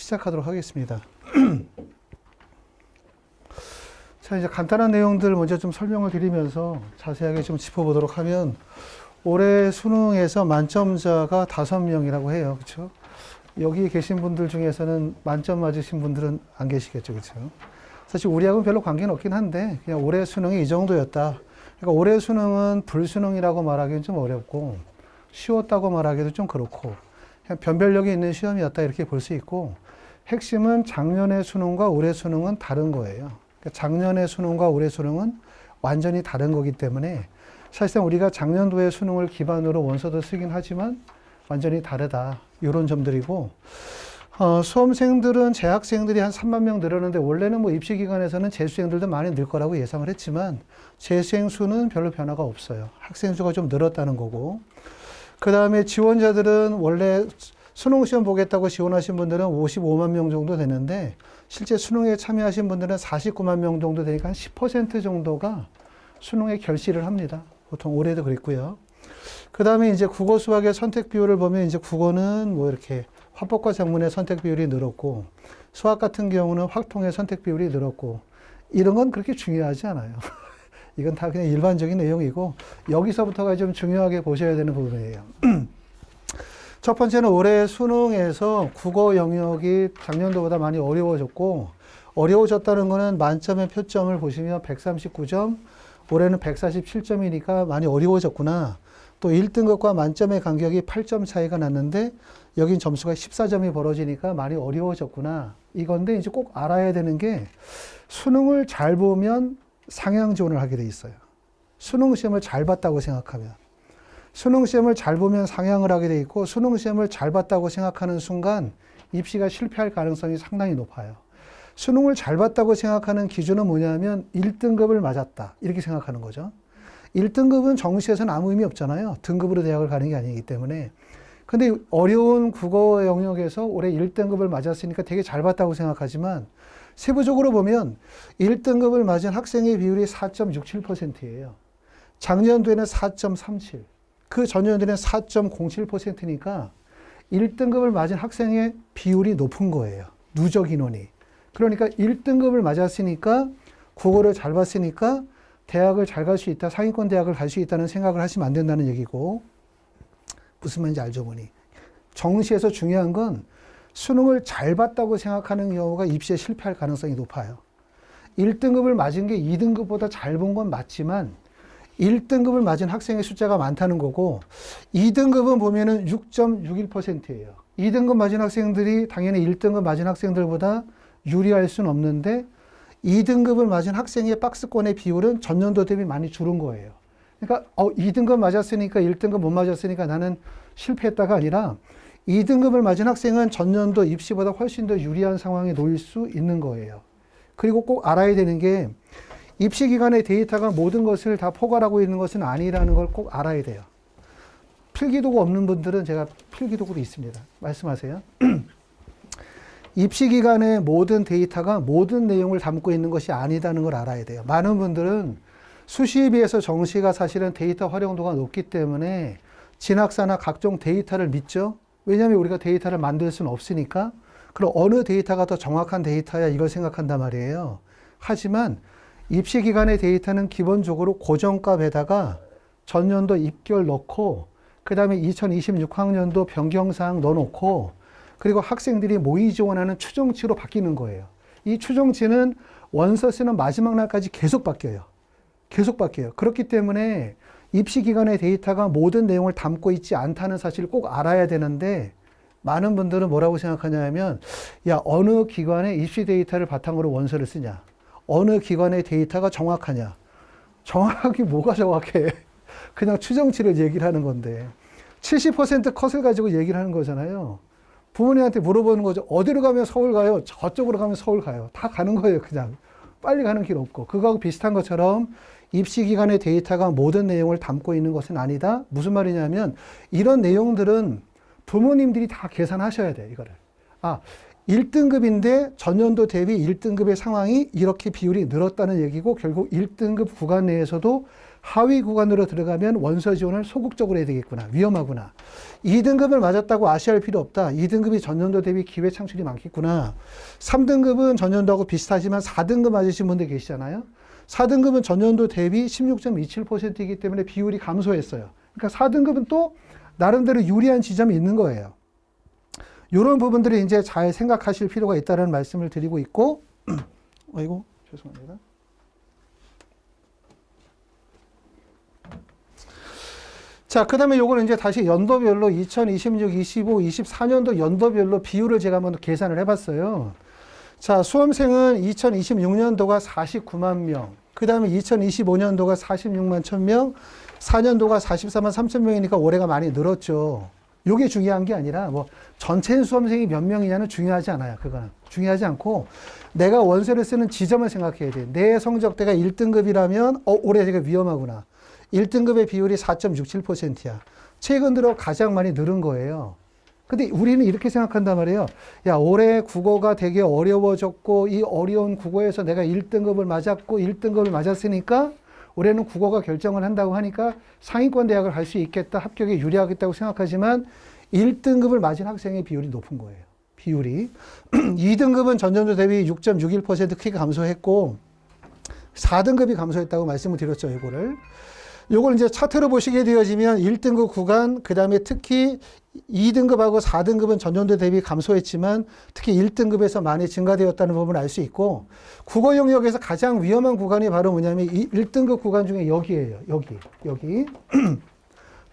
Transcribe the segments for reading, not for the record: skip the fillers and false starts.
시작하도록 하겠습니다. 자, 이제 간단한 내용들 먼저 좀 설명을 드리면서 자세하게 좀 짚어보도록 하면, 올해 수능에서 만점자가 5명이라고 해요. 그렇죠? 여기 계신 분들 중에서는 만점 맞으신 분들은 안 계시겠죠. 그렇죠? 사실 우리하고는 별로 관계는 없긴 한데, 그냥 올해 수능이 이 정도였다. 그러니까 올해 수능은 불수능이라고 말하기는 좀 어렵고, 쉬웠다고 말하기도 좀 그렇고, 그냥 변별력이 있는 시험이었다 이렇게 볼 수 있고, 핵심은 작년의 수능과 올해 수능은 다른 거예요. 그러니까 작년의 수능과 올해 수능은 완전히 다른 거기 때문에 사실상 우리가 작년도의 수능을 기반으로 원서도 쓰긴 하지만 완전히 다르다. 이런 점들이고, 수험생들은 재학생들이 한 3만 명 늘었는데, 원래는 뭐 입시기관에서는 재수생들도 많이 늘 거라고 예상을 했지만 재수생 수는 별로 변화가 없어요. 학생 수가 좀 늘었다는 거고, 그 다음에 지원자들은 원래 수능시험 보겠다고 지원하신 분들은 55만 명 정도 되는데, 실제 수능에 참여하신 분들은 49만 명 정도 되니까 한 10% 정도가 수능에 결실을 합니다. 보통 올해도 그랬고요. 그 다음에 이제 국어 수학의 선택 비율을 보면, 이제 국어는 뭐 이렇게 화법과 작문의 선택 비율이 늘었고, 수학 같은 경우는 확통의 선택 비율이 늘었고, 이런 건 그렇게 중요하지 않아요. 이건 다 그냥 일반적인 내용이고, 여기서부터가 좀 중요하게 보셔야 되는 부분이에요. 첫 번째는 올해 수능에서 국어 영역이 작년도보다 많이 어려워졌고, 어려워졌다는 거는 만점의 표점을 보시면 139점, 올해는 147점이니까 많이 어려워졌구나. 또 1등급과 만점의 간격이 8점 차이가 났는데, 여긴 점수가 14점이 벌어지니까 많이 어려워졌구나. 이건데 이제 꼭 알아야 되는 게, 수능을 잘 보면 상향 지원을 하게 돼 있어요. 수능 시험을 잘 봤다고 생각하면. 수능 시험을 잘 보면 상향을 하게 돼 있고, 수능 시험을 잘 봤다고 생각하는 순간 입시가 실패할 가능성이 상당히 높아요. 수능을 잘 봤다고 생각하는 기준은 뭐냐면 1등급을 맞았다. 이렇게 생각하는 거죠. 1등급은 정시에서는 아무 의미 없잖아요. 등급으로 대학을 가는 게 아니기 때문에. 근데 어려운 국어 영역에서 올해 1등급을 맞았으니까 되게 잘 봤다고 생각하지만, 세부적으로 보면 1등급을 맞은 학생의 비율이 4.67%예요. 작년도에는 4.37%, 그 전년도에는 4.07%니까 1등급을 맞은 학생의 비율이 높은 거예요. 누적 인원이. 그러니까 1등급을 맞았으니까, 국어를 잘 봤으니까 대학을 잘 갈 수 있다, 상위권 대학을 갈 수 있다는 생각을 하시면 안 된다는 얘기고, 무슨 말인지 알죠, 보니. 정시에서 중요한 건 수능을 잘 봤다고 생각하는 경우가 입시에 실패할 가능성이 높아요. 1등급을 맞은 게 2등급보다 잘 본 건 맞지만 1등급을 맞은 학생의 숫자가 많다는 거고, 2등급은 보면은 6.61%예요. 2등급 맞은 학생들이 당연히 1등급 맞은 학생들보다 유리할 수는 없는데, 2등급을 맞은 학생의 박스권의 비율은 전년도 대비 많이 줄은 거예요. 그러니까 2등급 맞았으니까 1등급 못 맞았으니까 나는 실패했다가 아니라, 2등급을 맞은 학생은 전년도 입시보다 훨씬 더 유리한 상황에 놓일 수 있는 거예요. 그리고 꼭 알아야 되는 게, 입시기관의 데이터가 모든 것을 다 포괄하고 있는 것은 아니라는 걸 꼭 알아야 돼요. 필기도구 없는 분들은 제가 필기도구도 있습니다. 말씀하세요. 입시기관의 모든 데이터가 모든 내용을 담고 있는 것이 아니다는 걸 알아야 돼요. 많은 분들은 수시에 비해서 정시가 사실은 데이터 활용도가 높기 때문에 진학사나 각종 데이터를 믿죠. 왜냐하면 우리가 데이터를 만들 수는 없으니까. 그럼 어느 데이터가 더 정확한 데이터야, 이걸 생각한단 말이에요. 하지만 입시기관의 데이터는 기본적으로 고정값에다가 전년도 입결 넣고, 그 다음에 2026학년도 변경사항 넣어놓고, 그리고 학생들이 모의 지원하는 추정치로 바뀌는 거예요. 이 추정치는 원서 쓰는 마지막 날까지 계속 바뀌어요. 계속 바뀌어요. 그렇기 때문에 입시기관의 데이터가 모든 내용을 담고 있지 않다는 사실을 꼭 알아야 되는데, 많은 분들은 뭐라고 생각하냐면, 야, 어느 기관의 입시 데이터를 바탕으로 원서를 쓰냐, 어느 기관의 데이터가 정확하냐. 정확하게 뭐가 정확해? 그냥 추정치를 얘기를 하는 건데, 70% 컷을 가지고 얘기를 하는 거잖아요. 부모님한테 물어보는 거죠. 어디로 가면 서울 가요? 저쪽으로 가면 서울 가요. 다 가는 거예요. 그냥 빨리 가는 길 없고. 그거하고 비슷한 것처럼 입시기관의 데이터가 모든 내용을 담고 있는 것은 아니다. 무슨 말이냐면, 이런 내용들은 부모님들이 다 계산하셔야 돼요. 이거를. 1등급인데 전년도 대비 1등급의 상황이 이렇게 비율이 늘었다는 얘기고, 결국 1등급 구간 내에서도 하위 구간으로 들어가면 원서 지원을 소극적으로 해야 되겠구나. 위험하구나. 2등급을 맞았다고 아쉬워할 필요 없다. 2등급이 전년도 대비 기회 창출이 많겠구나. 3등급은 전년도하고 비슷하지만 4등급 맞으신 분들 계시잖아요. 4등급은 전년도 대비 16.27%이기 때문에 비율이 감소했어요. 그러니까 4등급은 또 나름대로 유리한 지점이 있는 거예요. 이런 부분들이 이제 잘 생각하실 필요가 있다는 말씀을 드리고 있고, 아이고, 죄송합니다. 자, 그 다음에 요거는 이제 다시 연도별로 2026, 25, 24년도 연도별로 비율을 제가 한번 계산을 해봤어요. 자, 수험생은 2026년도가 49만 명, 그 다음에 2025년도가 46만 1000명, 4년도가 44만 3천 명이니까 올해가 많이 늘었죠. 요게 중요한 게 아니라 뭐 전체 수험생이 몇 명이냐는 중요하지 않아요. 그거는 중요하지 않고 내가 원서를 쓰는 지점을 생각해야 돼. 내 성적대가 1등급이라면 올해 되게 위험하구나. 1등급의 비율이 4.67%야. 최근 들어 가장 많이 늘은 거예요. 근데 우리는 이렇게 생각한단 말이에요. 야, 올해 국어가 되게 어려워졌고 이 어려운 국어에서 내가 1등급을 맞았고 1등급을 맞았으니까 올해는 국어가 결정을 한다고 하니까 상위권 대학을 갈 수 있겠다, 합격에 유리하겠다고 생각하지만 1등급을 맞은 학생의 비율이 높은 거예요. 비율이. 2등급은 전년도 대비 6.61% 크게 감소했고 4등급이 감소했다고 말씀을 드렸죠. 요걸 이제 차트로 보시게 되어지면 1등급 구간, 그 다음에 특히 2등급하고 4등급은 전년도 대비 감소했지만 특히 1등급에서 많이 증가되었다는 부분을 알 수 있고 국어 영역에서 가장 위험한 구간이 바로 뭐냐면 1등급 구간 중에 여기예요. 여기.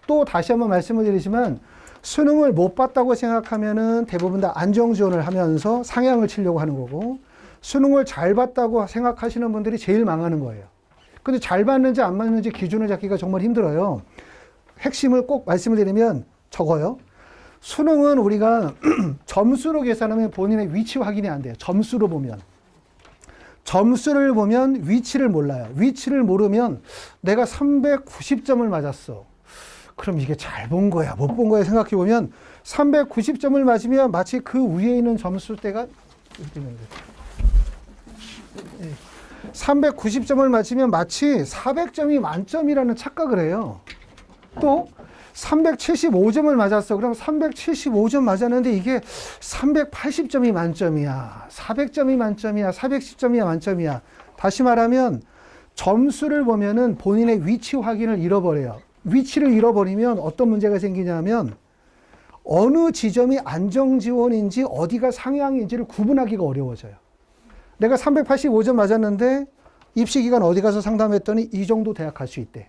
또 다시 한번 말씀을 드리지만 수능을 못 봤다고 생각하면은 대부분 다 안정 지원을 하면서 상향을 치려고 하는 거고 수능을 잘 봤다고 생각하시는 분들이 제일 망하는 거예요. 근데 잘 봤는지 안 봤는지 기준을 잡기가 정말 힘들어요. 핵심을 꼭 말씀을 드리면 적어요. 수능은 우리가 점수로 계산하면 본인의 위치 확인이 안 돼요. 점수로 보면. 점수를 보면 위치를 몰라요. 위치를 모르면 내가 390점을 맞았어. 그럼 이게 잘 본 거야, 못 본 거야 생각해 보면 390점을 맞으면 마치 그 위에 있는 점수대가 390점을 맞으면 마치 400점이 만점이라는 착각을 해요. 또 375점을 맞았어. 그럼 375점 맞았는데 이게 380점이 만점이야. 400점이 만점이야. 410점이 만점이야. 다시 말하면 점수를 보면은 본인의 위치 확인을 잃어버려요. 위치를 잃어버리면 어떤 문제가 생기냐면 어느 지점이 안정 지원인지 어디가 상향인지를 구분하기가 어려워져요. 내가 385점 맞았는데 입시기간 어디 가서 상담했더니 이 정도 대학 갈 수 있대.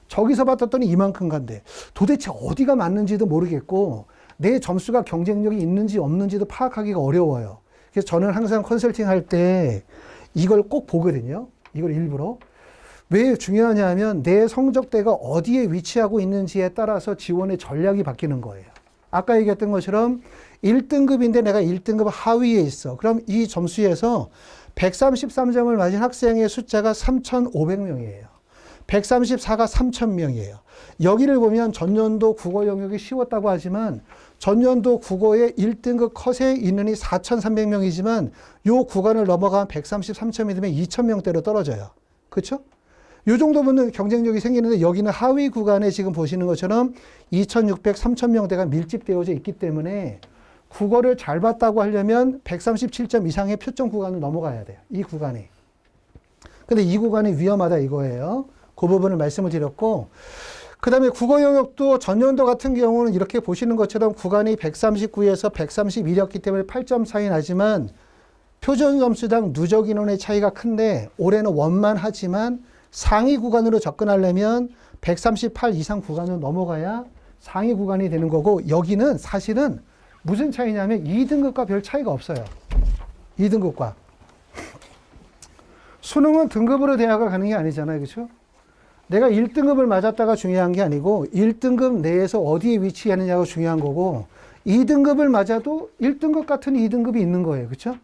저기서 봤더니 이만큼 간대. 도대체 어디가 맞는지도 모르겠고 내 점수가 경쟁력이 있는지 없는지도 파악하기가 어려워요. 그래서 저는 항상 컨설팅 할 때 이걸 꼭 보거든요. 이걸 일부러. 왜 중요하냐 하면 내 성적대가 어디에 위치하고 있는지에 따라서 지원의 전략이 바뀌는 거예요. 아까 얘기했던 것처럼 1등급인데 내가 1등급 하위에 있어. 그럼 이 점수에서 133점을 맞은 학생의 숫자가 3,500명이에요. 134가 3,000명이에요. 여기를 보면 전년도 국어 영역이 쉬웠다고 하지만 전년도 국어의 1등급 컷에 인원이 4,300명이지만 요 구간을 넘어가면 133점이 되면 2,000명대로 떨어져요. 그렇죠? 요 정도면 경쟁력이 생기는데 여기는 하위 구간에 지금 보시는 것처럼 2,600, 3,000명대가 밀집되어져 있기 때문에 국어를 잘 봤다고 하려면 137점 이상의 표점 구간을 넘어가야 돼요. 이 구간이. 근데 이 구간이 위험하다 이거예요. 그 부분을 말씀을 드렸고 그 다음에 국어 영역도 전년도 같은 경우는 이렇게 보시는 것처럼 구간이 139에서 131이었기 때문에 8점 차이 나지만 표준 점수당 누적 인원의 차이가 큰데 올해는 원만하지만 상위 구간으로 접근하려면 138 이상 구간을 넘어가야 상위 구간이 되는 거고 여기는 사실은 무슨 차이냐면 2등급과 별 차이가 없어요. 2등급과. 수능은 등급으로 대학을 가는 게 아니잖아요. 그렇죠? 내가 1등급을 맞았다가 중요한 게 아니고 1등급 내에서 어디에 위치하느냐가 중요한 거고 2등급을 맞아도 1등급 같은 2등급이 있는 거예요. 그렇죠?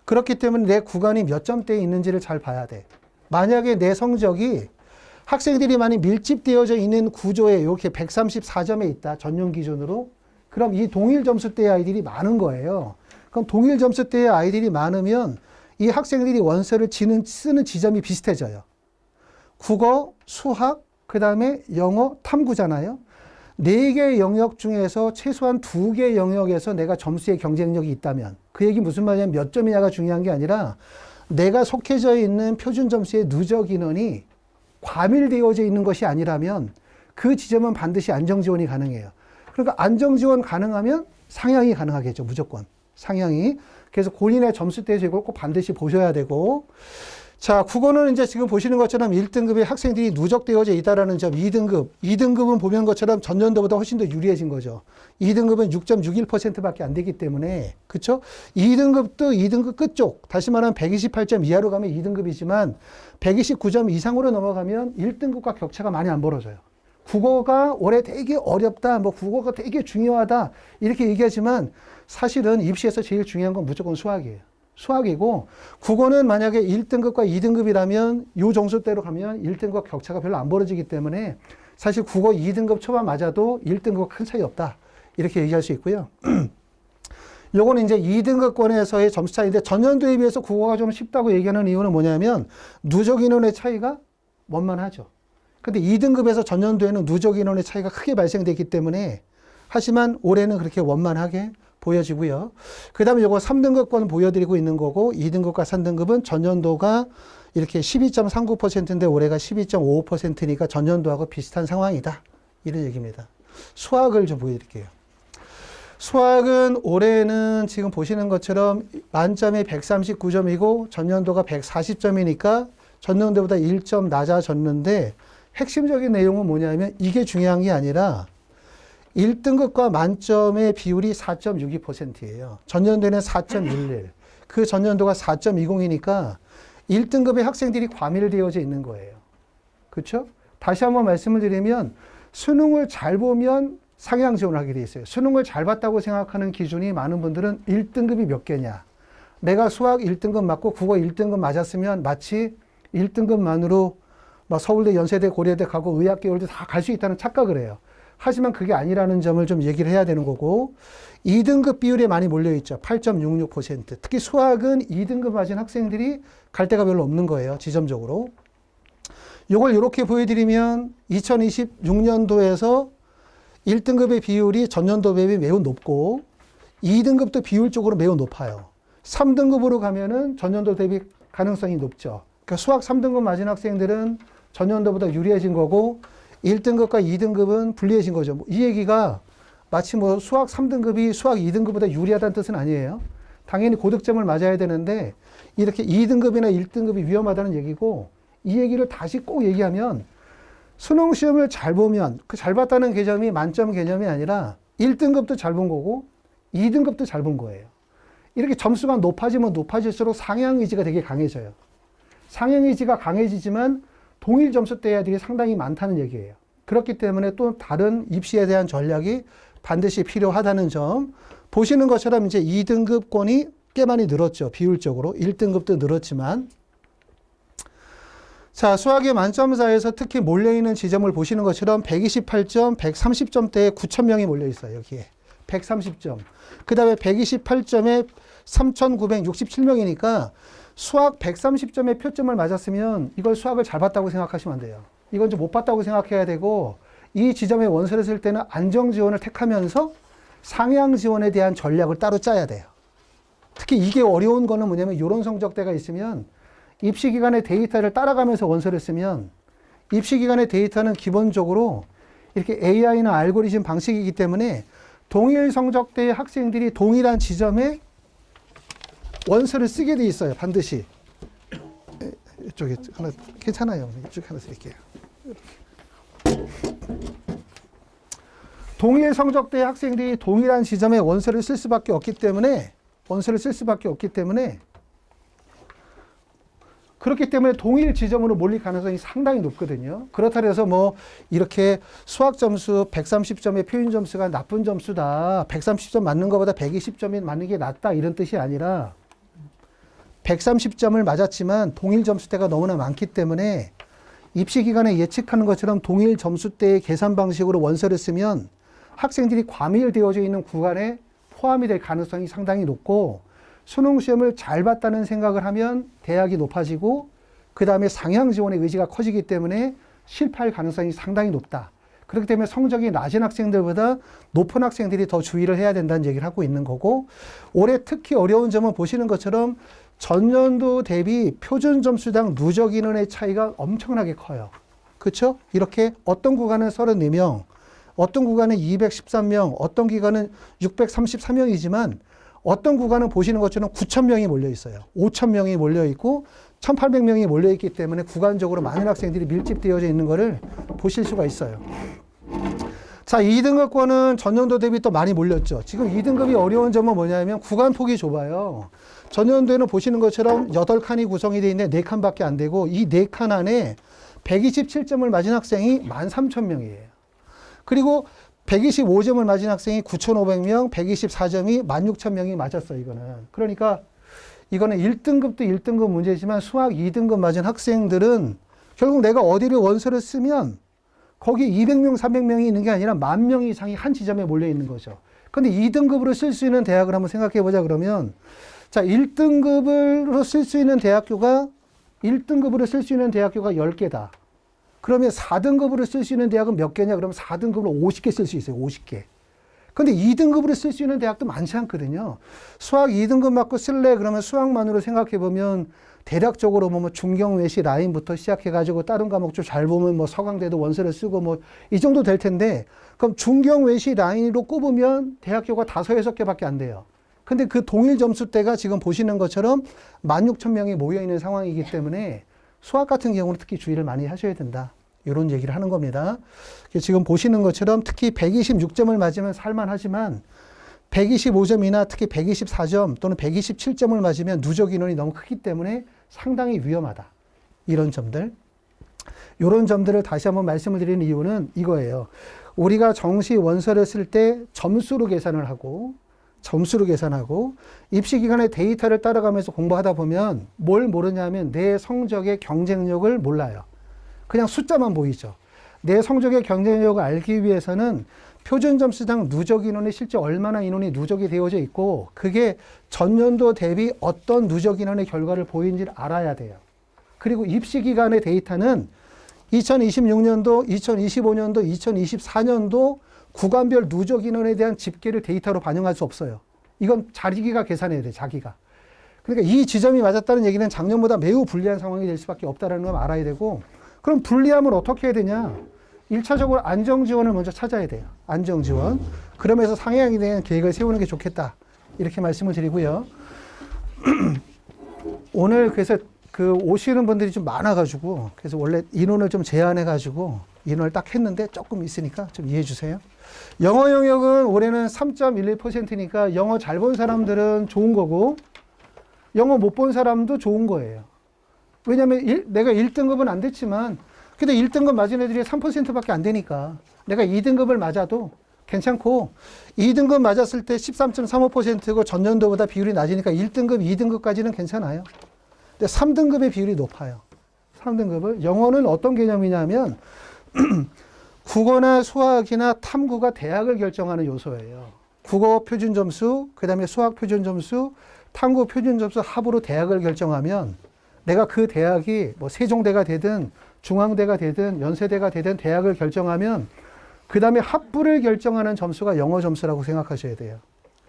그렇기 때문에 내 구간이 몇 점대에 있는지를 잘 봐야 돼. 만약에 내 성적이 학생들이 많이 밀집되어져 있는 구조에 이렇게 134점에 있다. 전년 기준으로. 그럼 이 동일 점수대의 아이들이 많은 거예요. 그럼 동일 점수대의 아이들이 많으면 이 학생들이 원서를 쓰는 지점이 비슷해져요. 국어, 수학, 그 다음에 영어 탐구잖아요. 4개 영역 중에서 최소한 2개 영역에서 내가 점수의 경쟁력이 있다면, 그 얘기 무슨 말이냐면 몇 점이냐가 중요한 게 아니라 내가 속해져 있는 표준 점수의 누적 인원이 과밀되어져 있는 것이 아니라면 그 지점은 반드시 안정 지원이 가능해요. 그러니까 안정 지원 가능하면 상향이 가능하겠죠. 무조건. 상향이. 그래서 본인의 점수대에서 이걸 꼭 반드시 보셔야 되고, 자, 국어는 이제 지금 보시는 것처럼 1등급의 학생들이 누적되어져 있다라는 점, 2등급은 보면 것처럼 전년도보다 훨씬 더 유리해진 거죠. 2등급은 6.61%밖에 안 되기 때문에, 그쵸? 2등급도 2등급 끝쪽, 다시 말하면 128점 이하로 가면 2등급이지만 129점 이상으로 넘어가면 1등급과 격차가 많이 안 벌어져요. 국어가 올해 되게 어렵다, 뭐 국어가 되게 중요하다, 이렇게 얘기하지만 사실은 입시에서 제일 중요한 건 무조건 수학이에요. 수학이고, 국어는 만약에 1등급과 2등급이라면 요 점수대로 가면 1등급과 격차가 별로 안 벌어지기 때문에 사실 국어 2등급 초반 맞아도 1등급과 큰 차이 없다, 이렇게 얘기할 수 있고요. 요거는 이제 2등급권에서의 점수 차이인데, 전년도에 비해서 국어가 좀 쉽다고 얘기하는 이유는 뭐냐면 누적 인원의 차이가 원만하죠. 근데 2등급에서 전년도에는 누적 인원의 차이가 크게 발생됐기 때문에, 하지만 올해는 그렇게 원만하게 보여지고요. 그 다음에 요거 3등급권 보여드리고 있는 거고, 2등급과 3등급은 전년도가 이렇게 12.39%인데 올해가 12.55%니까 전년도하고 비슷한 상황이다, 이런 얘기입니다. 수학을 좀 보여드릴게요. 수학은 올해는 지금 보시는 것처럼 만점이 139점이고 전년도가 140점이니까 전년도보다 1점 낮아졌는데, 핵심적인 내용은 뭐냐면 이게 중요한 게 아니라 1등급과 만점의 비율이 4.62%예요. 전년도에는 4.11. 그 전년도가 4.20이니까 1등급의 학생들이 과밀되어져 있는 거예요. 그렇죠? 다시 한번 말씀을 드리면 수능을 잘 보면 상향 지원을 하게 돼 있어요. 수능을 잘 봤다고 생각하는 기준이 많은 분들은 1등급이 몇 개냐. 내가 수학 1등급 맞고 국어 1등급 맞았으면 마치 1등급만으로 막 서울대, 연세대, 고려대 가고 의학계열대 다 갈 수 있다는 착각을 해요. 하지만 그게 아니라는 점을 좀 얘기를 해야 되는 거고, 2등급 비율에 많이 몰려있죠. 8.66%. 특히 수학은 2등급 맞은 학생들이 갈 데가 별로 없는 거예요. 지점적으로. 이걸 이렇게 보여드리면 2026년도에서 1등급의 비율이 전년도 대비 매우 높고 2등급도 비율적으로 매우 높아요. 3등급으로 가면은 전년도 대비 가능성이 높죠. 그러니까 수학 3등급 맞은 학생들은 전년도보다 유리해진 거고 1등급과 2등급은 불리해진 거죠. 이 얘기가 마치 뭐 수학 3등급이 수학 2등급보다 유리하다는 뜻은 아니에요. 당연히 고득점을 맞아야 되는데 이렇게 2등급이나 1등급이 위험하다는 얘기고, 이 얘기를 다시 꼭 얘기하면 수능 시험을 잘 보면 그 잘 봤다는 개념이 만점 개념이 아니라 1등급도 잘 본 거고 2등급도 잘 본 거예요. 이렇게 점수가 높아지면 높아질수록 상향 의지가 되게 강해져요. 상향 의지가 강해지지만 동일 점수대들이 상당히 많다는 얘기예요. 그렇기 때문에 또 다른 입시에 대한 전략이 반드시 필요하다는 점. 보시는 것처럼 이제 2등급권이 꽤 많이 늘었죠. 비율적으로. 1등급도 늘었지만. 자, 수학의 만점사에서 특히 몰려있는 지점을 보시는 것처럼 128점, 130점대에 9,000명이 몰려있어요. 여기에. 130점. 그 다음에 128점에 3,967명이니까 수학 130점의 표점을 맞았으면 이걸 수학을 잘 봤다고 생각하시면 안 돼요. 이건 좀 못 봤다고 생각해야 되고, 이 지점에 원서를 쓸 때는 안정 지원을 택하면서 상향 지원에 대한 전략을 따로 짜야 돼요. 특히 이게 어려운 거는 뭐냐면 이런 성적대가 있으면 입시 기간의 데이터를 따라가면서 원서를 쓰면, 입시 기간의 데이터는 기본적으로 이렇게 AI나 알고리즘 방식이기 때문에 동일 성적대의 학생들이 동일한 지점에 원서를 쓰게 돼 있어요. 반드시. 이쪽에 하나 괜찮아요. 이쪽에 하나 쓸게요. 동일 성적대의 학생들이 동일한 지점에 원서를 쓸 수밖에 없기 때문에 그렇기 때문에 동일 지점으로 몰릴 가능성이 상당히 높거든요. 그렇다 해서 뭐 이렇게 수학 점수 130점의 표준 점수가 나쁜 점수다, 130점 맞는 것보다 120점이 맞는 게 낫다, 이런 뜻이 아니라 130점을 맞았지만 동일 점수대가 너무나 많기 때문에 입시 기간에 예측하는 것처럼 동일 점수대의 계산 방식으로 원서를 쓰면 학생들이 과밀되어져 있는 구간에 포함이 될 가능성이 상당히 높고, 수능 시험을 잘 봤다는 생각을 하면 대학이 높아지고 그 다음에 상향 지원의 의지가 커지기 때문에 실패할 가능성이 상당히 높다. 그렇기 때문에 성적이 낮은 학생들보다 높은 학생들이 더 주의를 해야 된다는 얘기를 하고 있는 거고, 올해 특히 어려운 점은 보시는 것처럼 전년도 대비 표준 점수당 누적 인원의 차이가 엄청나게 커요. 그렇죠? 이렇게 어떤 구간은 34명, 어떤 구간은 213명, 어떤 기간은 633명이지만 어떤 구간은 보시는 것처럼 9,000명이 몰려 있어요. 5,000명이 몰려 있고 1,800명이 몰려 있기 때문에 구간적으로 많은 학생들이 밀집되어져 있는 것을 보실 수가 있어요. 자, 2등급권은 전년도 대비 또 많이 몰렸죠. 지금 2등급이 어려운 점은 뭐냐면 구간 폭이 좁아요. 전년도에는 보시는 것처럼 8칸이 구성이 되어 있는데 4칸밖에 안 되고 이 4칸 안에 127점을 맞은 학생이 13,000명이에요. 그리고 125점을 맞은 학생이 9,500명, 124점이 16,000명이 맞았어요, 이거는. 그러니까 이거는 1등급도 1등급 문제지만 수학 2등급 맞은 학생들은 결국 내가 어디를 원서를 쓰면 거기 200명, 300명이 있는 게 아니라 10,000명 이상이 한 지점에 몰려 있는 거죠. 근데 2등급으로 쓸 수 있는 대학을 한번 생각해 보자 그러면, 자, 1등급으로 쓸 수 있는 대학교가 10개다. 그러면 4등급으로 쓸 수 있는 대학은 몇 개냐? 그러면 4등급으로 50개 쓸 수 있어요. 50개. 근데 2등급으로 쓸 수 있는 대학도 많지 않거든요. 수학 2등급 맞고 쓸래? 그러면 수학만으로 생각해 보면 대략적으로 뭐 중경 외시 라인부터 시작해 가지고 다른 과목도 잘 보면 뭐 서강대도 원서를 쓰고 뭐 이 정도 될 텐데, 그럼 중경 외시 라인으로 꼽으면 대학교가 5-6개밖에 안 돼요. 근데 그 동일 점수대가 지금 보시는 것처럼 16,000명이 모여 있는 상황이기 때문에 수학 같은 경우는 특히 주의를 많이 하셔야 된다. 이런 얘기를 하는 겁니다. 지금 보시는 것처럼 특히 126점을 맞으면 살만하지만 125점이나 특히 124점 또는 127점을 맞으면 누적 인원이 너무 크기 때문에 상당히 위험하다. 이런 점들. 이런 점들을 다시 한번 말씀을 드리는 이유는 이거예요. 우리가 정시 원서를 쓸 때 점수로 계산을 하고 입시 기간의 데이터를 따라가면서 공부하다 보면 뭘 모르냐면 내 성적의 경쟁력을 몰라요. 그냥 숫자만 보이죠. 내 성적의 경쟁력을 알기 위해서는 표준 점수당 누적 인원이 실제 얼마나 인원이 누적이 되어져 있고 그게 전년도 대비 어떤 누적 인원의 결과를 보이는지를 알아야 돼요. 그리고 입시 기간의 데이터는 2026년도, 2025년도, 2024년도 구간별 누적 인원에 대한 집계를 데이터로 반영할 수 없어요. 이건 자기가 계산해야 돼, 자기가. 그러니까 이 지점이 맞았다는 얘기는 작년보다 매우 불리한 상황이 될 수밖에 없다는 걸 알아야 되고, 그럼 불리함을 어떻게 해야 되냐? 1차적으로 안정지원을 먼저 찾아야 돼요. 안정지원. 그러면서 상향에 대한 계획을 세우는 게 좋겠다. 이렇게 말씀을 드리고요. 오늘 그래서 오시는 분들이 좀 많아가지고, 그래서 원래 인원을 좀 제한해가지고, 인원을 딱 했는데 조금 있으니까 좀 이해해 주세요. 영어 영역은 올해는 3.11%니까 영어 잘 본 사람들은 좋은 거고, 영어 못 본 사람도 좋은 거예요. 왜냐면 내가 1등급은 안 됐지만, 근데 1등급 맞은 애들이 3%밖에 안 되니까 내가 2등급을 맞아도 괜찮고, 2등급 맞았을 때 13.35%고 전년도보다 비율이 낮으니까 1등급, 2등급까지는 괜찮아요. 근데 3등급의 비율이 높아요. 3등급을. 영어는 어떤 개념이냐면 국어나 수학이나 탐구가 대학을 결정하는 요소예요. 국어 표준 점수, 그 다음에 수학 표준 점수, 탐구 표준 점수 합으로 대학을 결정하면 내가 그 대학이 뭐 세종대가 되든 중앙대가 되든 연세대가 되든 대학을 결정하면 그 다음에 합부를 결정하는 점수가 영어 점수라고 생각하셔야 돼요.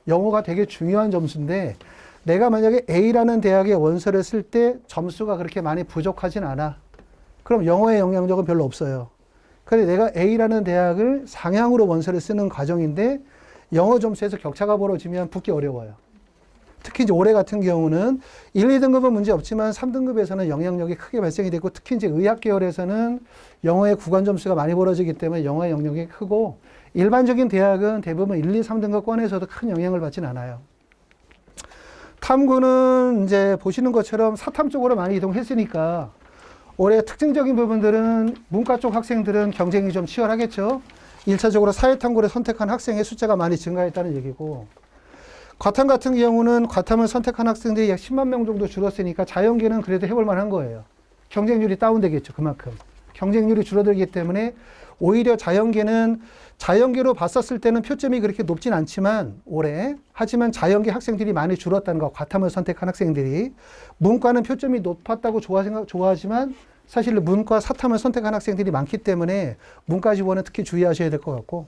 영어가 되게 중요한 점수인데 내가 만약에 A라는 대학의 원서를 쓸 때 점수가 그렇게 많이 부족하진 않아. 그럼 영어의 영향력은 별로 없어요. 그런데 내가 A라는 대학을 상향으로 원서를 쓰는 과정인데 영어 점수에서 격차가 벌어지면 붙기 어려워요. 특히 이제 올해 같은 경우는 1, 2등급은 문제 없지만 3등급에서는 영향력이 크게 발생이 되고, 특히 이제 의학 계열에서는 영어의 구간 점수가 많이 벌어지기 때문에 영어의 영향력이 크고, 일반적인 대학은 대부분 1, 2, 3등급권에서도 큰 영향을 받진 않아요. 탐구는 이제 보시는 것처럼 사탐 쪽으로 많이 이동했으니까 올해 특징적인 부분들은 문과 쪽 학생들은 경쟁이 좀 치열하겠죠. 1차적으로 사회탐구를 선택한 학생의 숫자가 많이 증가했다는 얘기고, 과탐 같은 경우는 과탐을 선택한 학생들이 약 10만 명 정도 줄었으니까 자연계는 그래도 해볼 만한 거예요. 경쟁률이 다운되겠죠, 그만큼. 경쟁률이 줄어들기 때문에 오히려 자연계로 봤었을 때는 표점이 그렇게 높진 않지만 올해, 하지만 자연계 학생들이 많이 줄었다는 거, 과탐을 선택한 학생들이. 문과는 표점이 높았다고 좋아하지만 사실 문과 사탐을 선택한 학생들이 많기 때문에 문과 지원은 특히 주의하셔야 될 것 같고,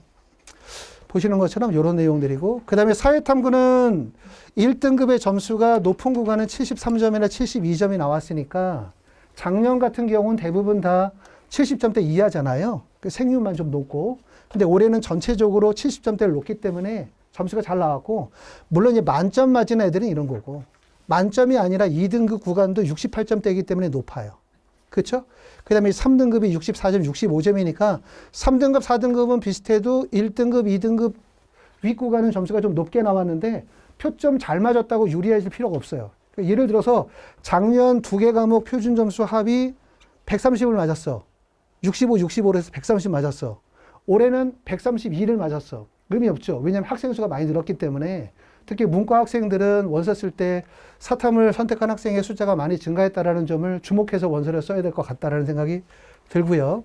보시는 것처럼 이런 내용들이고, 그 다음에 사회탐구는 1등급의 점수가 높은 구간은 73점이나 72점이 나왔으니까 작년 같은 경우는 대부분 다 70점대 이하잖아요. 그 생률만 좀 높고. 근데 올해는 전체적으로 70점대를 놓기 때문에 점수가 잘 나왔고, 물론 이제 만점 맞은 애들은 이런 거고, 만점이 아니라 2등급 구간도 68점대이기 때문에 높아요. 그렇죠? 그 다음에 3등급이 64점, 65점이니까 3등급, 4등급은 비슷해도 1등급, 2등급 윗구간은 점수가 좀 높게 나왔는데 표점 잘 맞았다고 유리해질 필요가 없어요. 그러니까 예를 들어서 작년 2개 과목 표준 점수 합이 130을 맞았어. 65, 65로 해서 130 맞았어. 올해는 132를 맞았어. 의미 없죠. 왜냐하면 학생 수가 많이 늘었기 때문에. 특히 문과 학생들은 원서 쓸 때 사탐을 선택한 학생의 숫자가 많이 증가했다라는 점을 주목해서 원서를 써야 될 것 같다라는 생각이 들고요.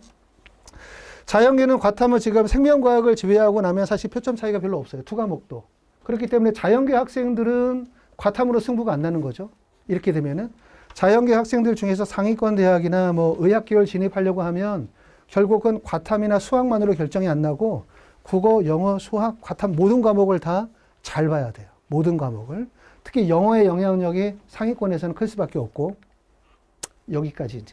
자연계는 과탐은 지금 생명과학을 지배하고 나면 사실 표점 차이가 별로 없어요. 두 과목도. 그렇기 때문에 자연계 학생들은 과탐으로 승부가 안 나는 거죠. 이렇게 되면은 자연계 학생들 중에서 상위권 대학이나 뭐 의학계열 진입하려고 하면 결국은 과탐이나 수학만으로 결정이 안 나고 국어, 영어, 수학, 과탐 모든 과목을 다 잘 봐야 돼요. 모든 과목을. 특히 영어의 영향력이 상위권에서는 클 수밖에 없고, 여기까지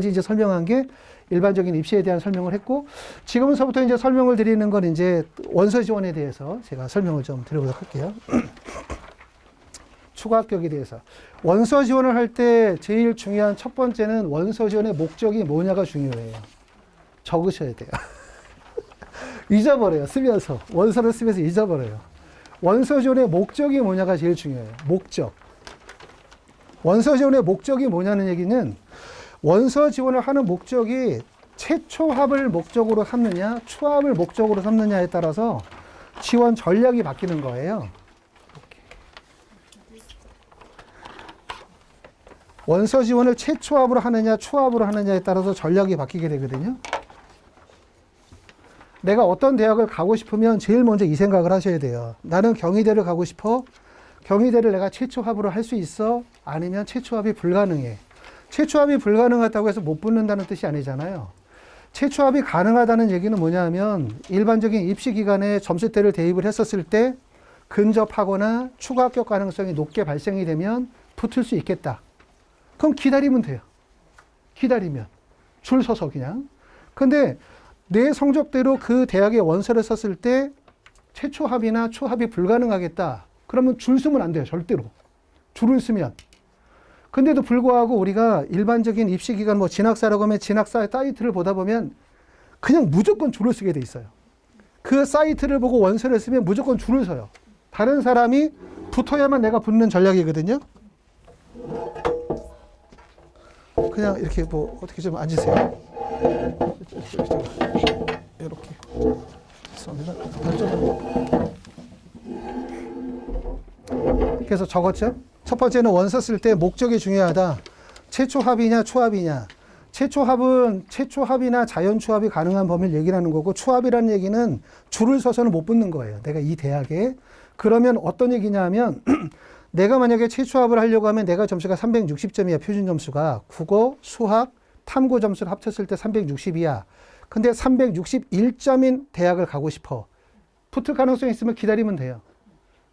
이제 설명한 게 일반적인 입시에 대한 설명을 했고, 지금서부터 이제 설명을 드리는 건 이제 원서 지원에 대해서 제가 설명을 좀 드려보도록 할게요. 추가 합격에 대해서. 원서 지원을 할 때 제일 중요한 첫 번째는 원서 지원의 목적이 뭐냐가 중요해요. 적으셔야 돼요. 잊어버려요. 쓰면서. 원서를 쓰면서 잊어버려요. 원서 지원의 목적이 뭐냐가 제일 중요해요. 목적. 원서 지원의 목적이 뭐냐는 얘기는 원서 지원을 하는 목적이 최초합을 목적으로 삼느냐, 초합을 목적으로 삼느냐에 따라서 지원 전략이 바뀌는 거예요. 원서 지원을 최초합으로 하느냐, 초합으로 하느냐에 따라서 전략이 바뀌게 되거든요. 내가 어떤 대학을 가고 싶으면 제일 먼저 이 생각을 하셔야 돼요. 나는 경희대를 가고 싶어. 경희대를 내가 최초합으로 할 수 있어? 아니면 최초합이 불가능해. 최초합이 불가능하다고 해서 못 붙는다는 뜻이 아니잖아요. 최초합이 가능하다는 얘기는 뭐냐 하면 일반적인 입시기관에 점수대를 대입을 했었을 때 근접하거나 추가 합격 가능성이 높게 발생이 되면 붙을 수 있겠다. 그럼 기다리면 돼요. 기다리면. 줄 서서 그냥. 근데 내 성적대로 그 대학에 원서를 썼을 때 최초합이나 초합이 불가능하겠다. 그러면 줄 서면 안 돼요. 절대로. 줄을 서면. 근데도 불구하고 우리가 일반적인 입시기관 뭐 진학사라고 하면 진학사 사이트를 보다 보면 그냥 무조건 줄을 서게 돼 있어요. 그 사이트를 보고 원서를 쓰면 무조건 줄을 서요. 다른 사람이 붙어야만 내가 붙는 전략이거든요. 그냥 이렇게 뭐 어떻게 좀 앉으세요. 이렇게. 죄송합니다. 그래서 적었죠. 첫 번째는 원서 쓸 때 목적이 중요하다. 최초합이냐 초합이냐. 최초합이나 자연초합이 가능한 범위를 얘기하는 거고, 초합이라는 얘기는 줄을 서서는 못 붙는 거예요. 내가 이 대학에. 그러면 어떤 얘기냐 하면 내가 만약에 최초합을 하려고 하면 내가 점수가 360점이야. 표준 점수가. 국어, 수학, 탐구 점수를 합쳤을 때 360이야. 근데 361점인 대학을 가고 싶어. 붙을 가능성이 있으면 기다리면 돼요.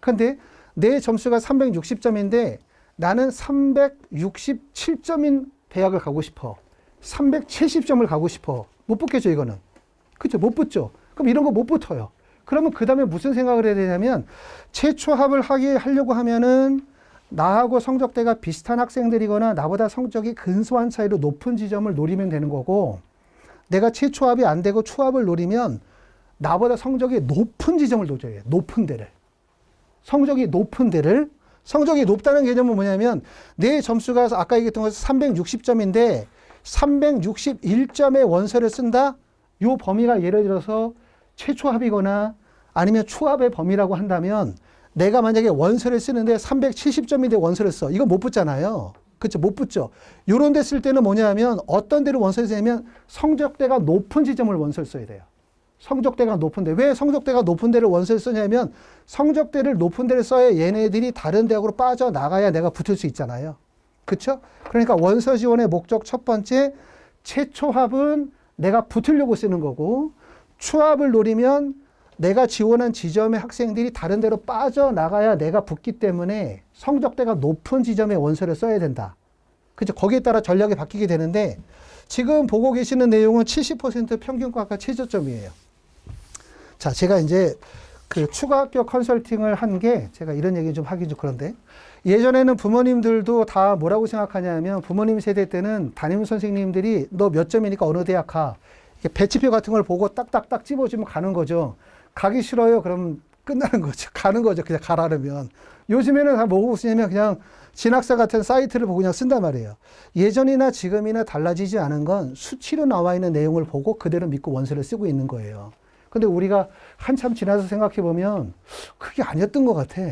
근데 내 점수가 360점인데 나는 367점인 대학을 가고 싶어. 370점을 가고 싶어. 못 붙겠죠, 이거는. 그렇죠? 못 붙죠. 그럼 이런 거 못 붙어요. 그러면 그 다음에 무슨 생각을 해야 되냐면 최초합을 하려고 하면은 나하고 성적대가 비슷한 학생들이거나 나보다 성적이 근소한 차이로 높은 지점을 노리면 되는 거고, 내가 최초합이 안 되고 초합을 노리면 나보다 성적이 높은 지점을 노려야 해요. 높은 데를. 성적이 높은 데를. 성적이 높다는 개념은 뭐냐면 내 점수가 아까 얘기했던 것처럼 360점인데 361점의 원서를 쓴다? 이 범위가 예를 들어서 최초합이거나 아니면 초합의 범위라고 한다면 내가 만약에 원서를 쓰는데 370점인데 원서를 써. 이거 못 붙잖아요. 그렇죠? 못 붙죠. 이런 데 쓸 때는 뭐냐 하면 어떤 데를 원서를 쓰냐면 성적대가 높은 지점을 원서를 써야 돼요. 성적대가 높은데. 왜 성적대가 높은 데를 원서를 쓰냐면 성적대를 높은 데를 써야 얘네들이 다른 대학으로 빠져나가야 내가 붙을 수 있잖아요. 그렇죠? 그러니까 원서 지원의 목적 첫 번째, 최초합은 내가 붙으려고 쓰는 거고, 추합을 노리면 내가 지원한 지점의 학생들이 다른 데로 빠져나가야 내가 붙기 때문에 성적대가 높은 지점에 원서를 써야 된다. 그죠? 거기에 따라 전략이 바뀌게 되는데, 지금 보고 계시는 내용은 70% 평균과가 최저점이에요. 자, 제가 이제 그 추가 합격 컨설팅을 한 게, 제가 이런 얘기 좀 하긴 좀 그런데, 예전에는 부모님들도 다 뭐라고 생각하냐면, 부모님 세대 때는 담임 선생님들이 너 몇 점이니까 어느 대학 가. 배치표 같은 걸 보고 딱딱딱 집어주면 가는 거죠. 가기 싫어요. 그럼 끝나는 거죠. 가는 거죠. 그냥 가라면. 요즘에는 다 뭐고 쓰냐면 그냥 진학사 같은 사이트를 보고 그냥 쓴단 말이에요. 예전이나 지금이나 달라지지 않은 건 수치로 나와 있는 내용을 보고 그대로 믿고 원서를 쓰고 있는 거예요. 근데 우리가 한참 지나서 생각해 보면 그게 아니었던 것 같아.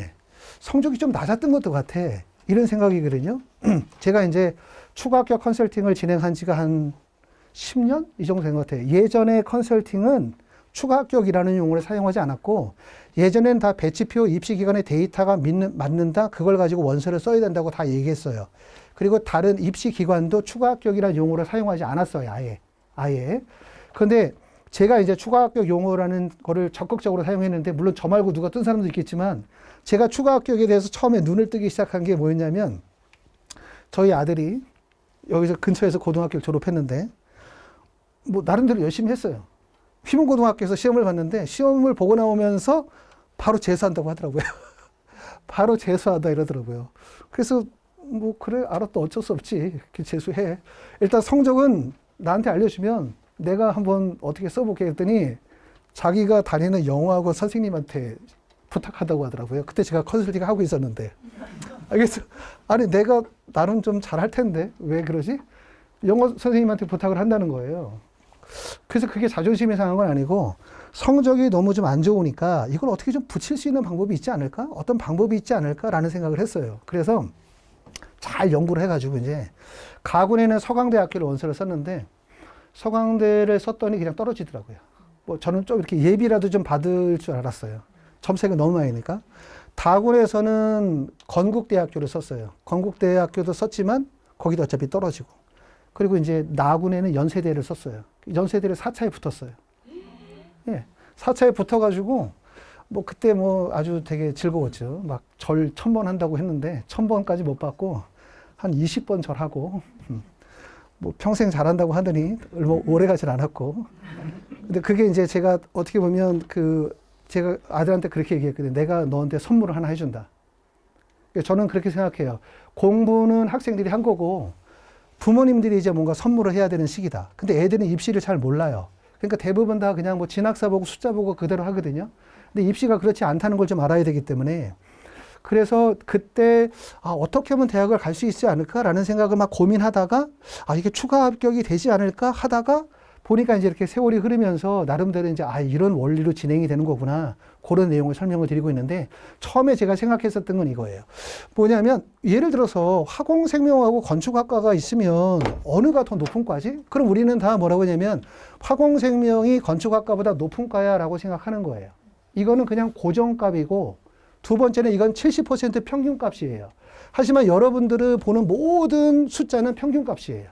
성적이 좀 낮았던 것도 같아. 이런 생각이거든요. 제가 이제 추가 합격 컨설팅을 진행한 지가 한 10년? 이 정도 된 것 같아요. 예전에 컨설팅은 추가 합격이라는 용어를 사용하지 않았고, 예전엔 다 배치표 입시기관의 데이터가 맞는다, 그걸 가지고 원서를 써야 된다고 다 얘기했어요. 그리고 다른 입시기관도 추가 합격이라는 용어를 사용하지 않았어요. 아예. 그런데 제가 이제 추가 합격 용어라는 거를 적극적으로 사용했는데, 물론 저 말고 누가 뜬 사람도 있겠지만, 제가 추가 합격에 대해서 처음에 눈을 뜨기 시작한 게 뭐였냐면, 저희 아들이 여기서 근처에서 고등학교 졸업했는데, 뭐 나름대로 열심히 했어요. 휘문고등학교에서 시험을 봤는데, 시험을 보고 나오면서 바로 재수한다고 하더라고요. 바로 재수하다 이러더라고요. 그래서 뭐 그래, 알았다, 어쩔 수 없지, 재수해. 일단 성적은 나한테 알려주면 내가 한번 어떻게 써볼게 했더니, 자기가 다니는 영어학원 선생님한테 부탁하다고 하더라고요. 그때 제가 컨설팅 하고 있었는데. 알겠어. 아니, 내가 나름 좀 잘할 텐데 왜 그러지? 영어 선생님한테 부탁을 한다는 거예요. 그래서 그게 자존심이 상한 건 아니고, 성적이 너무 좀 안 좋으니까 이걸 어떻게 좀 붙일 수 있는 방법이 있지 않을까? 어떤 방법이 있지 않을까라는 생각을 했어요. 그래서 잘 연구를 해가지고 이제 가군에는 서강대학교를 원서를 썼는데, 서강대를 썼더니 그냥 떨어지더라고요. 뭐 저는 좀 이렇게 예비라도 좀 받을 줄 알았어요. 점수가 너무 많으니까. 다군에서는 건국대학교를 썼어요. 건국대학교도 썼지만 거기도 어차피 떨어지고. 그리고 이제 나군에는 연세대를 썼어요. 연세대를 4차에 붙었어요. 예. 4차에 붙어가지고, 뭐 그때 뭐 아주 되게 즐거웠죠. 막 절 1000번 한다고 했는데 1000번까지 못 받고 한 20번 절하고, 뭐 평생 잘한다고 하더니 오래 가진 않았고. 근데 그게 이제 제가 어떻게 보면 제가 아들한테 그렇게 얘기했거든요. 내가 너한테 선물을 하나 해준다. 저는 그렇게 생각해요. 공부는 학생들이 한 거고, 부모님들이 이제 뭔가 선물을 해야 되는 시기다. 근데 애들은 입시를 잘 몰라요. 그러니까 대부분 다 그냥 뭐 진학사 보고 숫자 보고 그대로 하거든요. 근데 입시가 그렇지 않다는 걸 좀 알아야 되기 때문에, 그래서 그때 어떻게 하면 대학을 갈 수 있지 않을까라는 생각을 막 고민하다가, 이게 추가 합격이 되지 않을까 하다가 보니까 이제 이렇게 세월이 흐르면서 나름대로 이제 이런 원리로 진행이 되는 거구나, 그런 내용을 설명을 드리고 있는데, 처음에 제가 생각했었던 건 이거예요. 뭐냐면 예를 들어서 화공생명하고 건축학과가 있으면 어느가 더 높은 과지? 그럼 우리는 다 뭐라고 하냐면 화공생명이 건축학과보다 높은 과야라고 생각하는 거예요. 이거는 그냥 고정값이고, 두 번째는 이건 70% 평균값이에요. 하지만 여러분들이 보는 모든 숫자는 평균값이에요.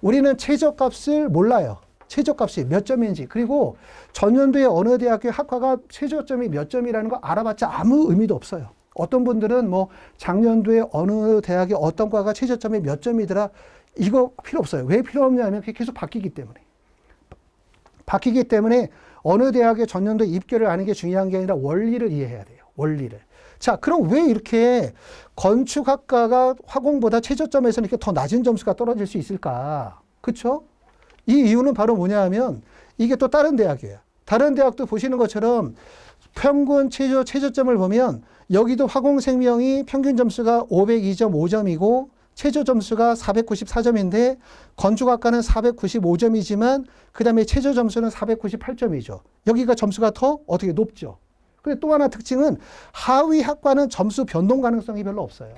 우리는 최저값을 몰라요. 최저값이 몇 점인지, 그리고 전년도에 어느 대학교 학과가 최저점이 몇 점이라는 거 알아봤자 아무 의미도 없어요. 어떤 분들은 뭐 작년도에 어느 대학의 어떤 과가 최저점이 몇 점이더라, 이거 필요 없어요. 왜 필요 없냐면 그게 계속 바뀌기 때문에. 바뀌기 때문에 어느 대학의 전년도 입결을 아는 게 중요한 게 아니라 원리를 이해해야 돼요. 원리를. 자, 그럼 왜 이렇게 건축학과가 화공보다 최저점에서는 이렇게 더 낮은 점수가 떨어질 수 있을까? 그렇죠? 이 이유는 바로 뭐냐 하면, 이게 또 다른 대학이에요. 다른 대학도 보시는 것처럼 평균 최저점을 보면, 여기도 화공생명이 평균 점수가 502.5점이고 최저 점수가 494점인데, 건축학과는 495점이지만 그 다음에 최저 점수는 498점이죠. 여기가 점수가 더 어떻게 높죠. 근데 또 하나 특징은, 하위 학과는 점수 변동 가능성이 별로 없어요.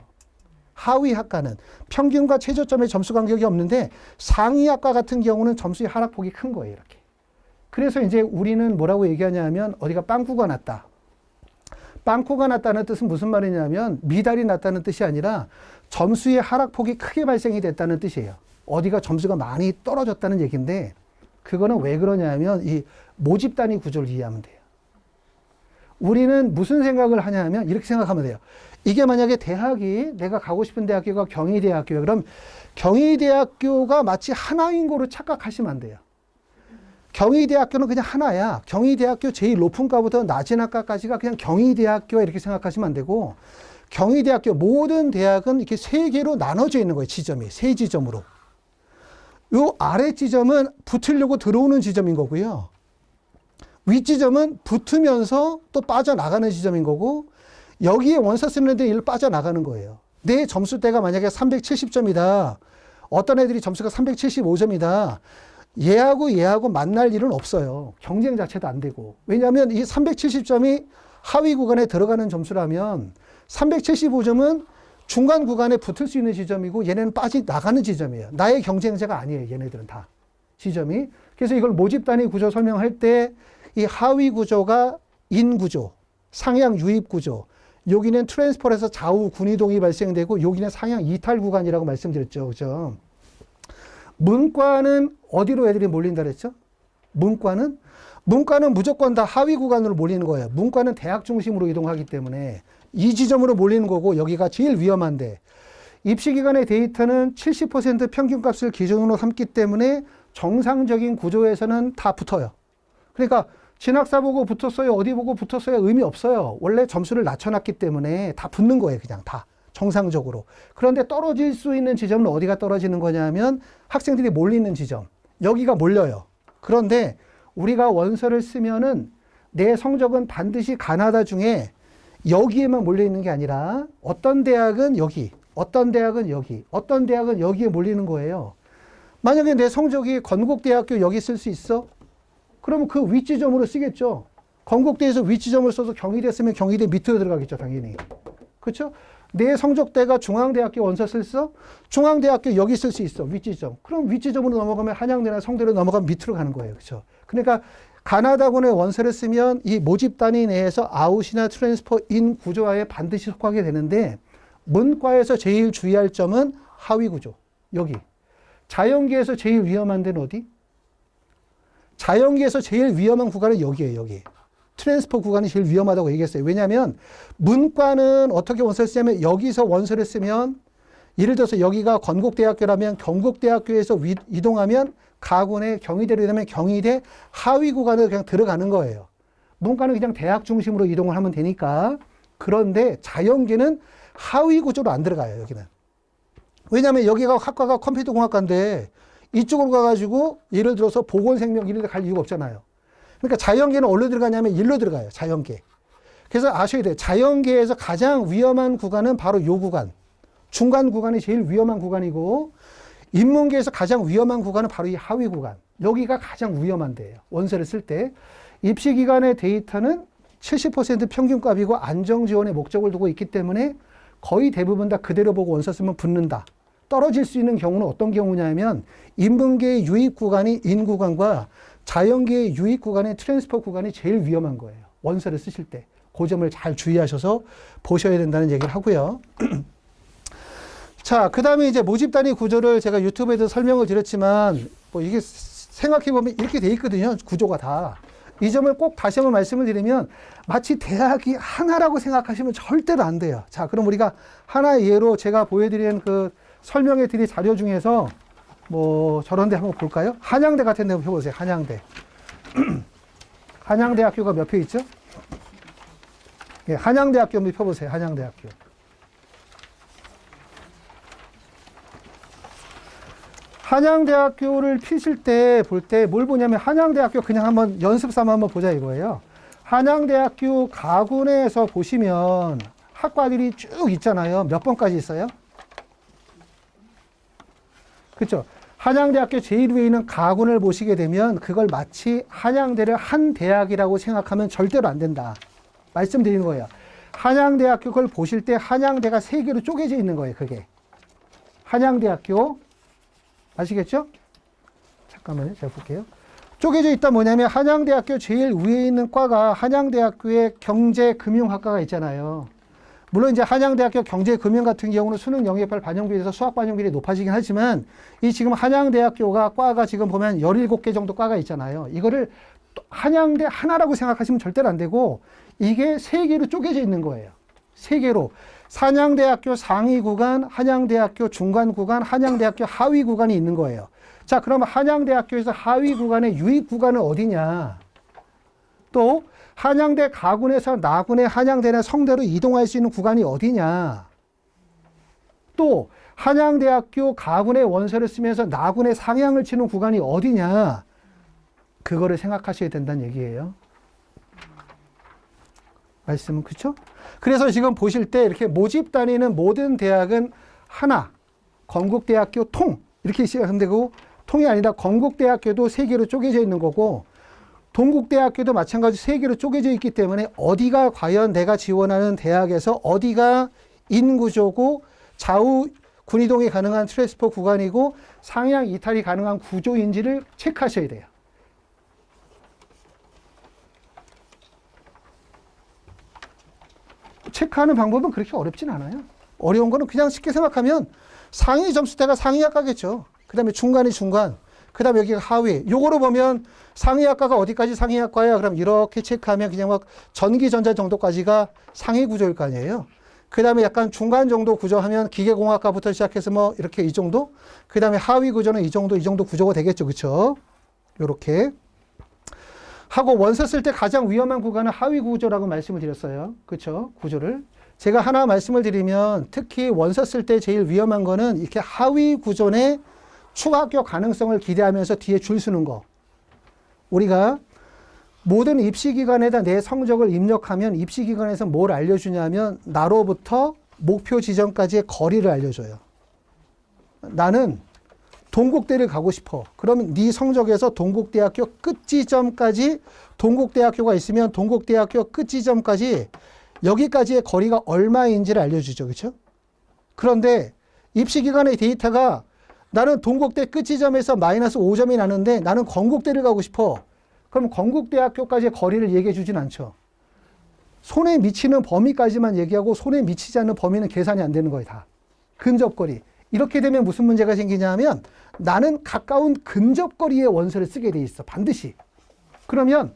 하위 학과는 평균과 최저점의 점수 간격이 없는데, 상위 학과 같은 경우는 점수의 하락폭이 큰 거예요, 이렇게. 그래서 이제 우리는 뭐라고 얘기하냐면, 어디가 빵꾸가 났다. 빵꾸가 났다는 뜻은 무슨 말이냐면, 미달이 났다는 뜻이 아니라 점수의 하락폭이 크게 발생이 됐다는 뜻이에요. 어디가 점수가 많이 떨어졌다는 얘기인데 그거는 왜 그러냐면 이 모집 단위 구조를 이해하면 돼요. 우리는 무슨 생각을 하냐 하면 이렇게 생각하면 돼요. 이게 만약에 대학이 내가 가고 싶은 대학교가 경희대학교야. 그럼 경희대학교가 마치 하나인 거로 착각하시면 안 돼요. 경희대학교는 그냥 하나야. 경희대학교 제일 높은 과부터 낮은 학과까지가 그냥 경희대학교야 이렇게 생각하시면 안 되고 경희대학교 모든 대학은 이렇게 세 개로 나눠져 있는 거예요. 지점이. 세 지점으로. 요 아래 지점은 붙으려고 들어오는 지점인 거고요. 위 지점은 붙으면서 또 빠져나가는 지점인 거고 여기에 원서 쓰는데 일로 빠져나가는 거예요. 내 점수대가 만약에 370점이다. 어떤 애들이 점수가 375점이다. 얘하고 만날 일은 없어요. 경쟁 자체도 안 되고. 왜냐하면 이 370점이 하위 구간에 들어가는 점수라면 375점은 중간 구간에 붙을 수 있는 지점이고 얘네는 빠져나가는 지점이에요. 나의 경쟁자가 아니에요. 얘네들은 다. 지점이. 그래서 이걸 모집 단위 구조 설명할 때 이 하위 구조가 인 구조, 상향 유입 구조, 여기는 트랜스퍼에서 좌우 군이동이 발생되고 여기는 상향 이탈 구간이라고 말씀드렸죠. 그죠? 문과는 어디로 애들이 몰린다 그랬죠? 문과는 무조건 다 하위 구간으로 몰리는 거예요. 문과는 대학 중심으로 이동하기 때문에 이 지점으로 몰리는 거고 여기가 제일 위험한데 입시기관의 데이터는 70% 평균값을 기준으로 삼기 때문에 정상적인 구조에서는 다 붙어요. 그러니까 진학사 보고 붙었어요. 어디 보고 붙었어요. 의미 없어요. 원래 점수를 낮춰놨기 때문에 다 붙는 거예요. 그냥 다. 정상적으로. 그런데 떨어질 수 있는 지점은 어디가 떨어지는 거냐면 학생들이 몰리는 지점. 여기가 몰려요. 그런데 우리가 원서를 쓰면은 내 성적은 반드시 가나다 중에 여기에만 몰려 있는 게 아니라 어떤 대학은 여기, 어떤 대학은 여기, 어떤 대학은 여기에 몰리는 거예요. 만약에 내 성적이 건국대학교 여기 쓸 수 있어? 그러면 그 윗지점으로 쓰겠죠. 건국대에서 윗지점을 써서 경희대 쓰면 경희대 밑으로 들어가겠죠. 당연히. 그렇죠? 내 성적대가 중앙대학교 원서 쓸 수? 중앙대학교 여기 쓸 수 있어. 윗지점. 그럼 윗지점으로 넘어가면 한양대나 성대로 넘어가면 밑으로 가는 거예요. 그렇죠? 그러니까 가나다군의 원서를 쓰면 이 모집 단위 내에서 아웃이나 트랜스퍼 인 구조화에 반드시 속하게 되는데 문과에서 제일 주의할 점은 하위 구조. 여기. 자연계에서 제일 위험한 데는 어디? 자연계에서 제일 위험한 구간은 여기예요. 여기. 트랜스퍼 구간이 제일 위험하다고 얘기했어요. 왜냐하면 문과는 어떻게 원서를 쓰냐면 여기서 원서를 쓰면 예를 들어서 여기가 건국대학교라면 건국대학교에서 이동하면 가군의 경희대로 되면 경희대 하위 구간으로 그냥 들어가는 거예요. 문과는 그냥 대학 중심으로 이동을 하면 되니까. 그런데 자연계는 하위 구조로 안 들어가요. 여기는. 왜냐하면 여기가 학과가 컴퓨터공학과인데 이쪽으로 가가지고 예를 들어서 보건생명 이런 데 갈 이유가 없잖아요. 그러니까 자연계는 어디로 들어가냐면 일로 들어가요. 자연계. 그래서 아셔야 돼요. 자연계에서 가장 위험한 구간은 바로 요 구간. 중간 구간이 제일 위험한 구간이고 인문계에서 가장 위험한 구간은 바로 이 하위 구간. 여기가 가장 위험한 데예요. 원서를 쓸 때. 입시기관의 데이터는 70% 평균값이고 안정지원의 목적을 두고 있기 때문에 거의 대부분 다 그대로 보고 원서 쓰면 붙는다. 떨어질 수 있는 경우는 어떤 경우냐면 인문계의 유입 구간이 인 구간과 자연계의 유입 구간의 트랜스퍼 구간이 제일 위험한 거예요. 원서를 쓰실 때. 그 점을 잘 주의하셔서 보셔야 된다는 얘기를 하고요. 자, 그 다음에 이제 모집 단위 구조를 제가 유튜브에도 설명을 드렸지만 뭐 이게 생각해보면 이렇게 돼 있거든요. 구조가 다. 이 점을 꼭 다시 한번 말씀을 드리면 마치 대학이 하나라고 생각하시면 절대로 안 돼요. 자, 그럼 우리가 하나의 예로 제가 보여드리는 그 설명해 드릴 자료 중에서 뭐 저런 데 한번 볼까요? 한양대 같은 데 한번 펴보세요. 한양대. 한양대학교가 몇 표 있죠? 예, 한양대학교 한번 펴보세요. 한양대학교. 한양대학교를 피실 때 볼 때 뭘 보냐면 한양대학교 그냥 한번 연습 삼아 한번 보자 이거예요. 한양대학교 가군에서 보시면 학과들이 쭉 있잖아요. 몇 번까지 있어요? 그렇죠. 한양대학교 제일 위에 있는 가군을 보시게 되면 그걸 마치 한양대를 한 대학이라고 생각하면 절대로 안 된다. 말씀드리는 거예요. 한양대학교 걸 보실 때 한양대가 세 개로 쪼개져 있는 거예요. 그게. 한양대학교 아시겠죠? 잠깐만요. 제가 볼게요. 쪼개져 있다 뭐냐면 한양대학교 제일 위에 있는 과가 한양대학교의 경제금융학과가 있잖아요. 물론 이제 한양대학교 경제금융 같은 경우는 수능 영역별 반영 비율에서 수학 반영 비율이 높아지긴 하지만 이 지금 한양대학교가 과가 지금 보면 17개 정도 과가 있잖아요. 이거를 한양대 하나라고 생각하시면 절대로 안 되고 이게 3개로 쪼개져 있는 거예요. 3개로. 한양대학교 상위 구간, 한양대학교 중간 구간, 한양대학교 하위 구간이 있는 거예요. 자, 그러면 한양대학교에서 하위 구간의 유입 구간은 어디냐? 또 한양대 가군에서 나군의 한양대나 성대로 이동할 수 있는 구간이 어디냐? 또 한양대학교 가군의 원서를 쓰면서 나군의 상향을 치는 구간이 어디냐? 그거를 생각하셔야 된다는 얘기예요. 말씀은 그렇죠? 그래서 지금 보실 때 이렇게 모집 다니는 모든 대학은 하나, 건국대학교 통 이렇게 시작하면 되고 통이 아니라 건국대학교도 3개로 쪼개져 있는 거고 동국대학교도 마찬가지 3개로 쪼개져 있기 때문에 어디가 과연 내가 지원하는 대학에서 어디가 인구조고 좌우 군이동이 가능한 트랜스포 구간이고 상향 이탈이 가능한 구조인지를 체크하셔야 돼요. 체크하는 방법은 그렇게 어렵진 않아요. 어려운 거는 그냥 쉽게 생각하면 상위 점수대가 상위학과겠죠. 그 다음에 중간이 중간, 그 다음에 여기가 하위. 요거로 보면 상위학과가 어디까지 상위학과야? 그럼 이렇게 체크하면 그냥 막 전기전자 정도까지가 상위 구조일 거 아니에요. 그 다음에 약간 중간 정도 구조하면 기계공학과부터 시작해서 뭐 이렇게 이 정도. 그 다음에 하위 구조는 이 정도 구조가 되겠죠. 그쵸? 요렇게. 하고 원서 쓸 때 가장 위험한 구간은 하위 구조라고 말씀을 드렸어요. 그쵸? 구조를. 제가 하나 말씀을 드리면 특히 원서 쓸 때 제일 위험한 거는 이렇게 하위 구조의 추가 합격 가능성을 기대하면서 뒤에 줄 서는 거. 우리가 모든 입시기관에다 내 성적을 입력하면 입시기관에서 뭘 알려주냐면 나로부터 목표 지점까지의 거리를 알려줘요. 나는 동국대를 가고 싶어. 그러면 네 성적에서 동국대학교 끝 지점까지 동국대학교가 있으면 동국대학교 끝 지점까지 여기까지의 거리가 얼마인지를 알려주죠. 그렇죠? 그런데 입시기관의 데이터가 나는 동국대 끝 지점에서 마이너스 5점이 나는데 나는 건국대를 가고 싶어. 그럼 건국대학교까지의 거리를 얘기해 주진 않죠. 손에 미치는 범위까지만 얘기하고 손에 미치지 않는 범위는 계산이 안 되는 거예요. 다. 근접거리. 이렇게 되면 무슨 문제가 생기냐 하면 나는 가까운 근접거리의 원서를 쓰게 돼 있어. 반드시. 그러면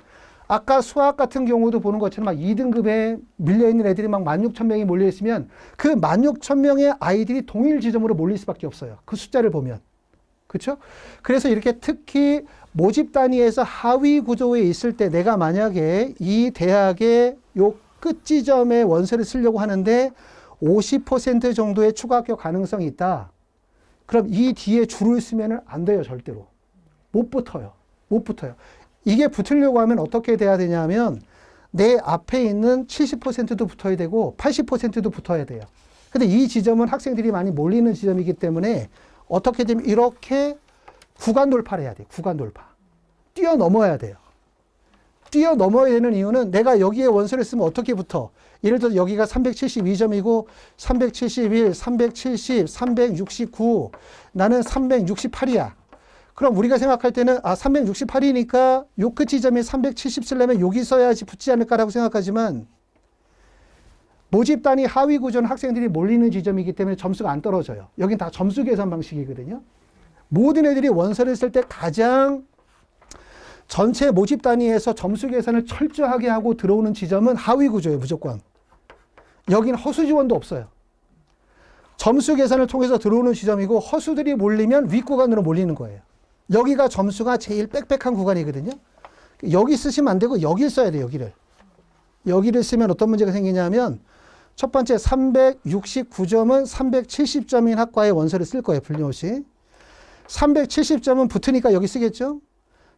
아까 수학 같은 경우도 보는 것처럼 막 2등급에 밀려있는 애들이 막 16,000명이 몰려있으면 그 16,000명의 아이들이 동일 지점으로 몰릴 수밖에 없어요. 그 숫자를 보면. 그렇죠? 그래서 이렇게 특히 모집 단위에서 하위 구조에 있을 때 내가 만약에 이 대학의 요 끝 지점에 원서를 쓰려고 하는데 50% 정도의 추가 합격 가능성이 있다. 그럼 이 뒤에 줄을 쓰면 안 돼요. 절대로. 못 붙어요. 못 붙어요. 이게 붙으려고 하면 어떻게 돼야 되냐면 내 앞에 있는 70%도 붙어야 되고 80%도 붙어야 돼요. 근데 이 지점은 학생들이 많이 몰리는 지점이기 때문에 어떻게 되면 이렇게 구간 돌파를 해야 돼요. 구간 돌파. 뛰어넘어야 돼요. 뛰어넘어야 되는 이유는 내가 여기에 원서를 쓰면 어떻게 붙어? 예를 들어서 여기가 372점이고 371, 370, 369 나는 368이야. 그럼 우리가 생각할 때는 368이니까 요 끝 지점에 370 쓰려면 여기 써야지 붙지 않을까라고 생각하지만 모집 단위 하위 구조는 학생들이 몰리는 지점이기 때문에 점수가 안 떨어져요. 여긴 다 점수 계산 방식이거든요. 모든 애들이 원서를 쓸 때 가장 전체 모집 단위에서 점수 계산을 철저하게 하고 들어오는 지점은 하위 구조예요. 무조건. 여긴 허수 지원도 없어요. 점수 계산을 통해서 들어오는 지점이고 허수들이 몰리면 윗구간으로 몰리는 거예요. 여기가 점수가 제일 빽빽한 구간이거든요. 여기 쓰시면 안 되고 여기를 써야 돼요. 여기를 쓰면 어떤 문제가 생기냐면 첫 번째 369점은 370점인 학과의 원서를 쓸 거예요. 불림없이. 370점은 붙으니까 여기 쓰겠죠.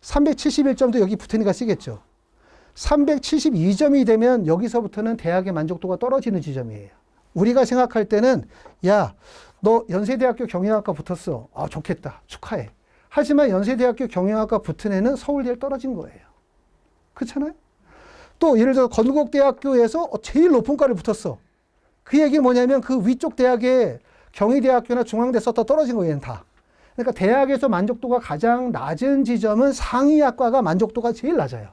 371점도 여기 붙으니까 쓰겠죠. 372점이 되면 여기서부터는 대학의 만족도가 떨어지는 지점이에요. 우리가 생각할 때는 야, 너 연세대학교 경영학과 붙었어. 아, 좋겠다. 축하해. 하지만 연세대학교 경영학과 붙은 애는 서울대를 떨어진 거예요. 그렇잖아요? 또 예를 들어 건국대학교에서 제일 높은 과를 붙었어. 그 얘기는 뭐냐면 그 위쪽 대학에 경희대학교나 중앙대 썼다 떨어진 거예요. 다. 그러니까 대학에서 만족도가 가장 낮은 지점은 상위학과가 만족도가 제일 낮아요.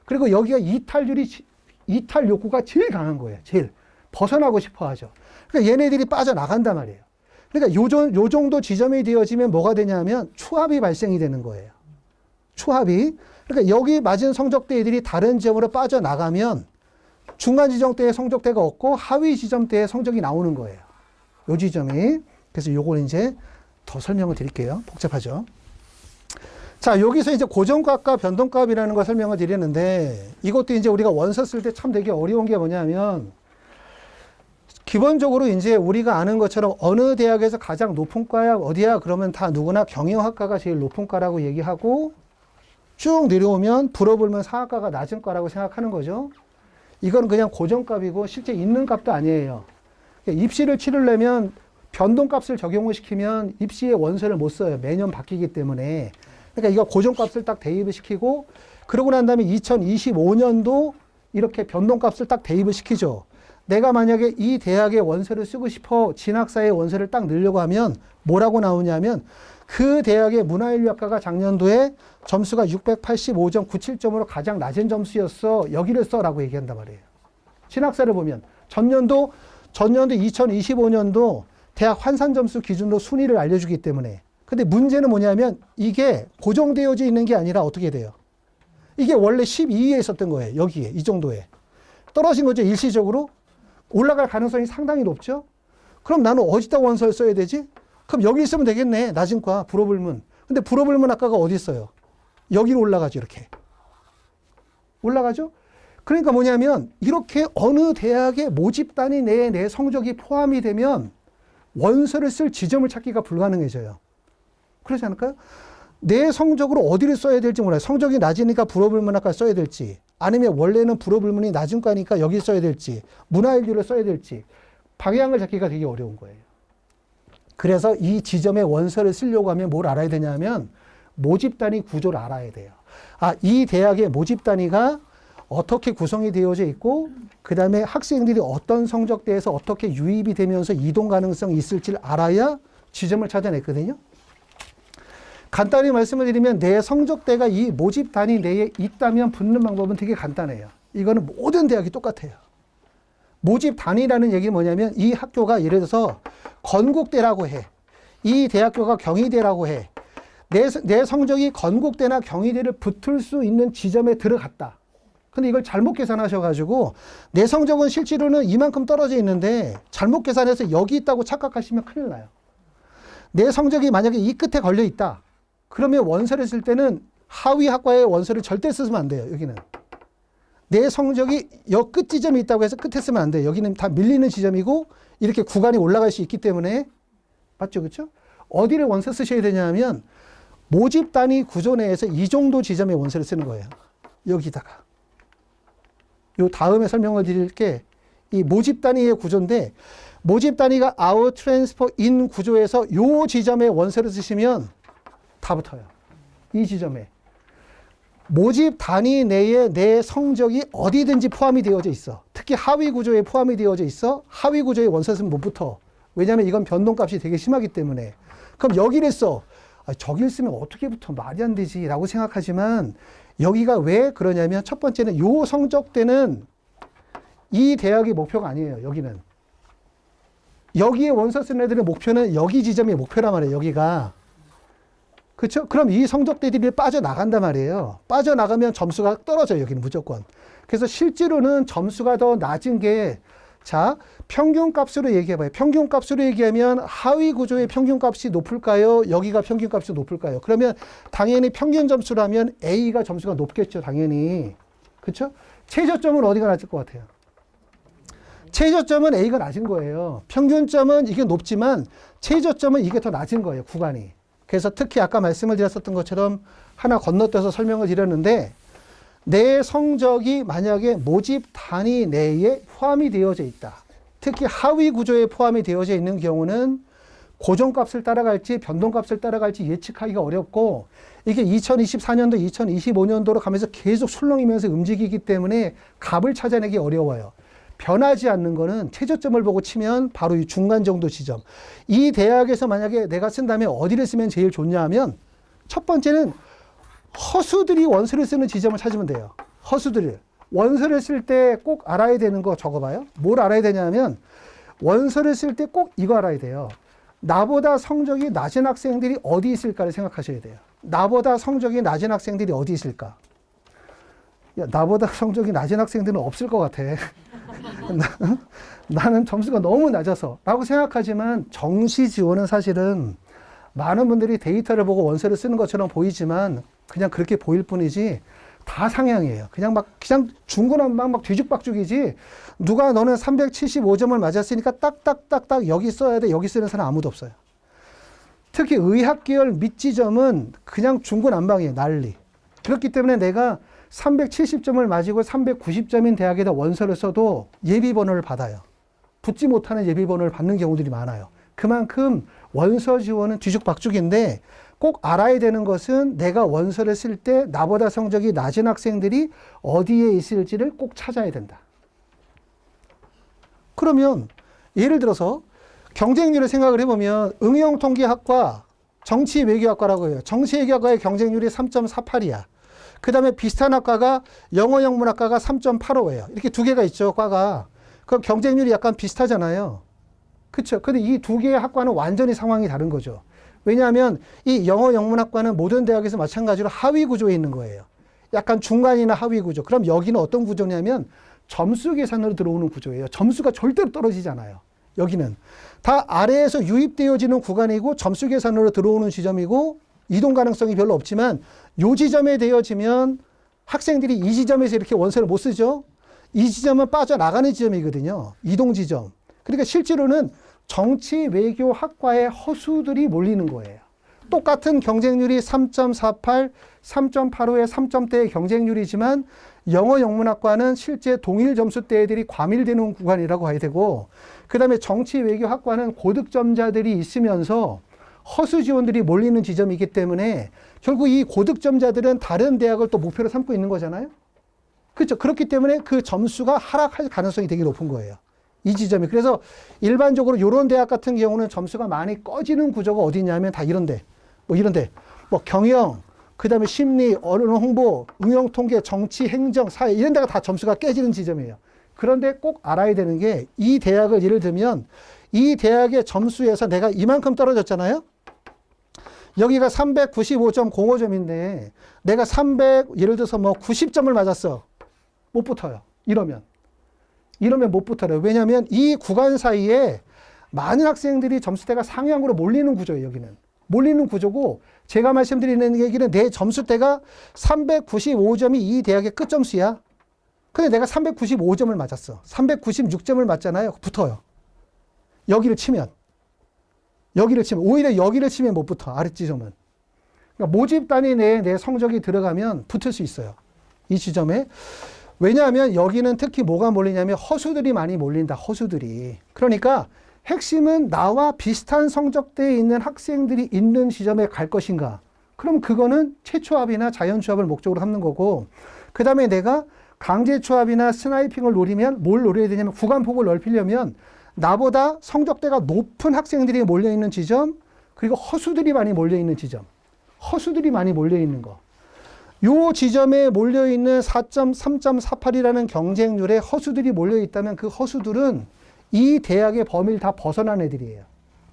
그리고 여기가 이탈 욕구가 제일 강한 거예요. 제일. 벗어나고 싶어 하죠. 그러니까 얘네들이 빠져나간단 말이에요. 그러니까 요 정도 지점이 되어지면 뭐가 되냐면 추합이 발생이 되는 거예요. 추합이. 그러니까 여기 맞은 성적대들이 다른 지점으로 빠져나가면 중간 지점대의 성적대가 없고 하위 지점대의 성적이 나오는 거예요. 요 지점이. 그래서 요걸 이제 더 설명을 드릴게요. 복잡하죠. 자, 여기서 이제 고정값과 변동값이라는 걸 설명을 드리는데 이것도 이제 우리가 원서 쓸 때 참 되게 어려운 게 뭐냐면 기본적으로 이제 우리가 아는 것처럼 어느 대학에서 가장 높은 과야 어디야 그러면 다 누구나 경영학과가 제일 높은 과라고 얘기하고 쭉 내려오면 불어불면 사학과가 낮은 과라고 생각하는 거죠. 이건 그냥 고정값이고 실제 있는 값도 아니에요. 입시를 치르려면 변동값을 적용을 시키면 입시의 원서를 못 써요. 매년 바뀌기 때문에. 그러니까 이거 고정값을 딱 대입을 시키고 그러고 난 다음에 2025년도 이렇게 변동값을 딱 대입을 시키죠. 내가 만약에 이 대학의 원서를 쓰고 싶어 진학사의 원서를 딱 넣으려고 하면 뭐라고 나오냐면 그 대학의 문화인류학과가 작년도에 점수가 685.97점으로 가장 낮은 점수였어. 여기를 써라고 얘기한단 말이에요. 진학사를 보면 전년도 2025년도 대학 환산 점수 기준으로 순위를 알려주기 때문에. 근데 문제는 뭐냐면 이게 고정되어져 있는 게 아니라 어떻게 돼요? 이게 원래 12위에 있었던 거예요. 여기에 이 정도에. 떨어진 거죠. 일시적으로. 올라갈 가능성이 상당히 높죠. 그럼 나는 어디다 원서를 써야 되지? 그럼 여기 있으면 되겠네. 낮은 과 불어불문. 근데 불어불문 학과가 어디 있어요? 여기로 올라가죠. 이렇게. 올라가죠? 그러니까 뭐냐면 이렇게 어느 대학의 모집단위 내에 내 성적이 포함이 되면 원서를 쓸 지점을 찾기가 불가능해져요. 그렇지 않을까요? 내 성적으로 어디를 써야 될지 몰라요. 성적이 낮으니까 불어불문학과 써야 될지 아니면 원래는 불어불문이 낮은 과니까 여기 써야 될지 문화인류를 써야 될지 방향을 잡기가 되게 어려운 거예요. 그래서 이 지점에 원서를 쓰려고 하면 뭘 알아야 되냐면 모집단위 구조를 알아야 돼요. 아, 이 대학의 모집단위가 어떻게 구성이 되어져 있고 그 다음에 학생들이 어떤 성적대에서 어떻게 유입이 되면서 이동 가능성이 있을지를 알아야 지점을 찾아냈거든요. 간단히 말씀을 드리면 내 성적대가 이 모집 단위 내에 있다면 붙는 방법은 되게 간단해요. 이거는 모든 대학이 똑같아요. 모집 단위라는 얘기는 뭐냐면 이 학교가 예를 들어서 건국대라고 해. 이 대학교가 경희대라고 해. 내 성적이 건국대나 경희대를 붙을 수 있는 지점에 들어갔다. 근데 이걸 잘못 계산하셔가지고 내 성적은 실제로는 이만큼 떨어져 있는데 잘못 계산해서 여기 있다고 착각하시면 큰일 나요. 내 성적이 만약에 이 끝에 걸려 있다. 그러면 원서를 쓸 때는 하위 학과의 원서를 절대 쓰면 안 돼요. 여기는. 내 성적이 여 끝 지점이 있다고 해서 끝에 쓰면 안 돼요. 여기는 다 밀리는 지점이고 이렇게 구간이 올라갈 수 있기 때문에 맞죠? 그렇죠? 어디를 원서 쓰셔야 되냐면 모집 단위 구조 내에서 이 정도 지점의 원서를 쓰는 거예요. 여기다가. 요 다음에 설명을 드릴게 이 모집 단위의 구조인데 모집 단위가 out, transfer, in 구조에서 요 지점에 원서를 쓰시면 다 붙어요. 이 지점에. 모집 단위 내에 내 성적이 어디든지 포함이 되어져 있어. 특히 하위 구조에 포함이 되어져 있어. 하위 구조에 원서 쓰면 못 붙어. 왜냐하면 이건 변동값이 되게 심하기 때문에. 그럼 여기를 써. 아, 저길 쓰면 어떻게 붙어? 말이 안 되지. 라고 생각하지만 여기가 왜 그러냐면 첫 번째는 요 성적대는 이 대학의 목표가 아니에요. 여기는. 여기에 원서 쓰는 애들의 목표는 여기 지점이 목표란 말이에요. 여기가. 그렇죠? 그럼 이 성적대들이 빠져나간단 말이에요. 빠져나가면 점수가 떨어져요. 여기는 무조건. 그래서 실제로는 점수가 더 낮은 게 자, 평균값으로 얘기해봐요. 평균값으로 얘기하면 하위 구조의 평균값이 높을까요? 여기가 평균값이 높을까요? 그러면 당연히 평균 점수라면 A가 점수가 높겠죠. 당연히. 그렇죠? 최저점은 어디가 낮을 것 같아요? 최저점은 A가 낮은 거예요. 평균점은 이게 높지만 최저점은 이게 더 낮은 거예요. 구간이. 그래서 특히 아까 말씀을 드렸었던 것처럼 하나 건너뛰어서 설명을 드렸는데 내 성적이 만약에 모집 단위 내에 포함이 되어져 있다. 특히 하위 구조에 포함이 되어져 있는 경우는 고정값을 따라갈지 변동값을 따라갈지 예측하기가 어렵고 이게 2024년도, 2025년도로 가면서 계속 술렁이면서 움직이기 때문에 값을 찾아내기 어려워요. 변하지 않는 거는 최저점을 보고 치면 바로 이 중간 정도 지점. 이 대학에서 만약에 내가 쓴다면 어디를 쓰면 제일 좋냐 하면 첫 번째는 허수들이 원서를 쓰는 지점을 찾으면 돼요. 허수들을. 원서를 쓸 때 꼭 알아야 되는 거 적어봐요. 뭘 알아야 되냐면 원서를 쓸 때 꼭 이거 알아야 돼요. 나보다 성적이 낮은 학생들이 어디 있을까를 생각하셔야 돼요. 나보다 성적이 낮은 학생들이 어디 있을까? 야, 나보다 성적이 낮은 학생들은 없을 것 같아. 나는 점수가 너무 낮아서 라고 생각하지만 정시 지원은 사실은 많은 분들이 데이터를 보고 원서를 쓰는 것처럼 보이지만 그냥 그렇게 보일 뿐이지 다 상향이에요. 그냥 중구난방 막 뒤죽박죽이지 누가 너는 375점을 맞았으니까 딱딱딱딱 여기 써야 돼 여기 쓰는 사람 아무도 없어요. 특히 의학계열 밑지점은 그냥 중구난방이에요. 난리. 그렇기 때문에 내가 370점을 맞이고 390점인 대학에다 원서를 써도 예비번호를 받아요. 붙지 못하는 예비번호를 받는 경우들이 많아요. 그만큼 원서 지원은 뒤죽박죽인데 꼭 알아야 되는 것은 내가 원서를 쓸 때 나보다 성적이 낮은 학생들이 어디에 있을지를 꼭 찾아야 된다. 그러면 예를 들어서 경쟁률을 생각을 해보면 응용통계학과 정치외교학과라고 해요. 정치외교학과의 경쟁률이 3.48이야. 그 다음에 비슷한 학과가 영어영문학과가 3.85예요. 이렇게 두 개가 있죠, 과가. 그럼 경쟁률이 약간 비슷하잖아요. 그렇죠. 근데 이 두 개의 학과는 완전히 상황이 다른 거죠. 왜냐하면 이 영어영문학과는 모든 대학에서 마찬가지로 하위 구조에 있는 거예요. 약간 중간이나 하위 구조. 그럼 여기는 어떤 구조냐면 점수 계산으로 들어오는 구조예요. 점수가 절대로 떨어지지 않아요. 여기는 다 아래에서 유입되어지는 구간이고 점수 계산으로 들어오는 지점이고 이동 가능성이 별로 없지만 요 지점에 되어지면 학생들이 이 지점에서 이렇게 원서를 못 쓰죠. 이 지점은 빠져나가는 지점이거든요. 이동 지점. 그러니까 실제로는 정치 외교 학과의 허수들이 몰리는 거예요. 똑같은 경쟁률이 3.48, 3.85의 3점대의 경쟁률이지만 영어 영문학과는 실제 동일 점수대 애들이 과밀되는 구간이라고 해야 되고 그 다음에 정치 외교 학과는 고득점자들이 있으면서 허수 지원들이 몰리는 지점이기 때문에 결국 이 고득점자들은 다른 대학을 또 목표로 삼고 있는 거잖아요. 그렇죠. 그렇기 때문에 그 점수가 하락할 가능성이 되게 높은 거예요. 이 지점이. 그래서 일반적으로 이런 대학 같은 경우는 점수가 많이 꺼지는 구조가 어디 있냐면 다 이런데, 뭐 경영, 그 다음에 심리, 언어 홍보, 응용통계, 정치, 행정, 사회 이런 데가 다 점수가 깨지는 지점이에요. 그런데 꼭 알아야 되는 게 이 대학을 예를 들면 이 대학의 점수에서 내가 이만큼 떨어졌잖아요. 여기가 395.05점인데 내가 예를 들어서 뭐 90점을 맞았어. 못 붙어요. 이러면 못 붙어요. 왜냐하면 이 구간 사이에 많은 학생들이 점수대가 상향으로 몰리는 구조예요. 여기는. 몰리는 구조고 제가 말씀드리는 얘기는 내 점수대가 395점이 이 대학의 끝점수야. 근데 내가 395점을 맞았어. 396점을 맞잖아요. 붙어요. 여기를 치면 오히려 여기를 치면 못 붙어. 아랫지점은. 그러니까 모집단위 내에 내 성적이 들어가면 붙을 수 있어요. 이 지점에. 왜냐하면 여기는 특히 뭐가 몰리냐면 허수들이 많이 몰린다. 허수들이. 그러니까 핵심은 나와 비슷한 성적대에 있는 학생들이 있는 지점에 갈 것인가. 그럼 그거는 채초합이나 자연추합을 목적으로 삼는 거고 그 다음에 내가 강제추합이나 스나이핑을 노리면 뭘 노려야 되냐면 구간폭을 넓히려면 나보다 성적대가 높은 학생들이 몰려있는 지점 그리고 허수들이 많이 몰려있는 지점. 허수들이 많이 몰려있는 거. 요 지점에 몰려있는 3.48이라는 경쟁률에 허수들이 몰려있다면 그 허수들은 이 대학의 범위를 다 벗어난 애들이에요.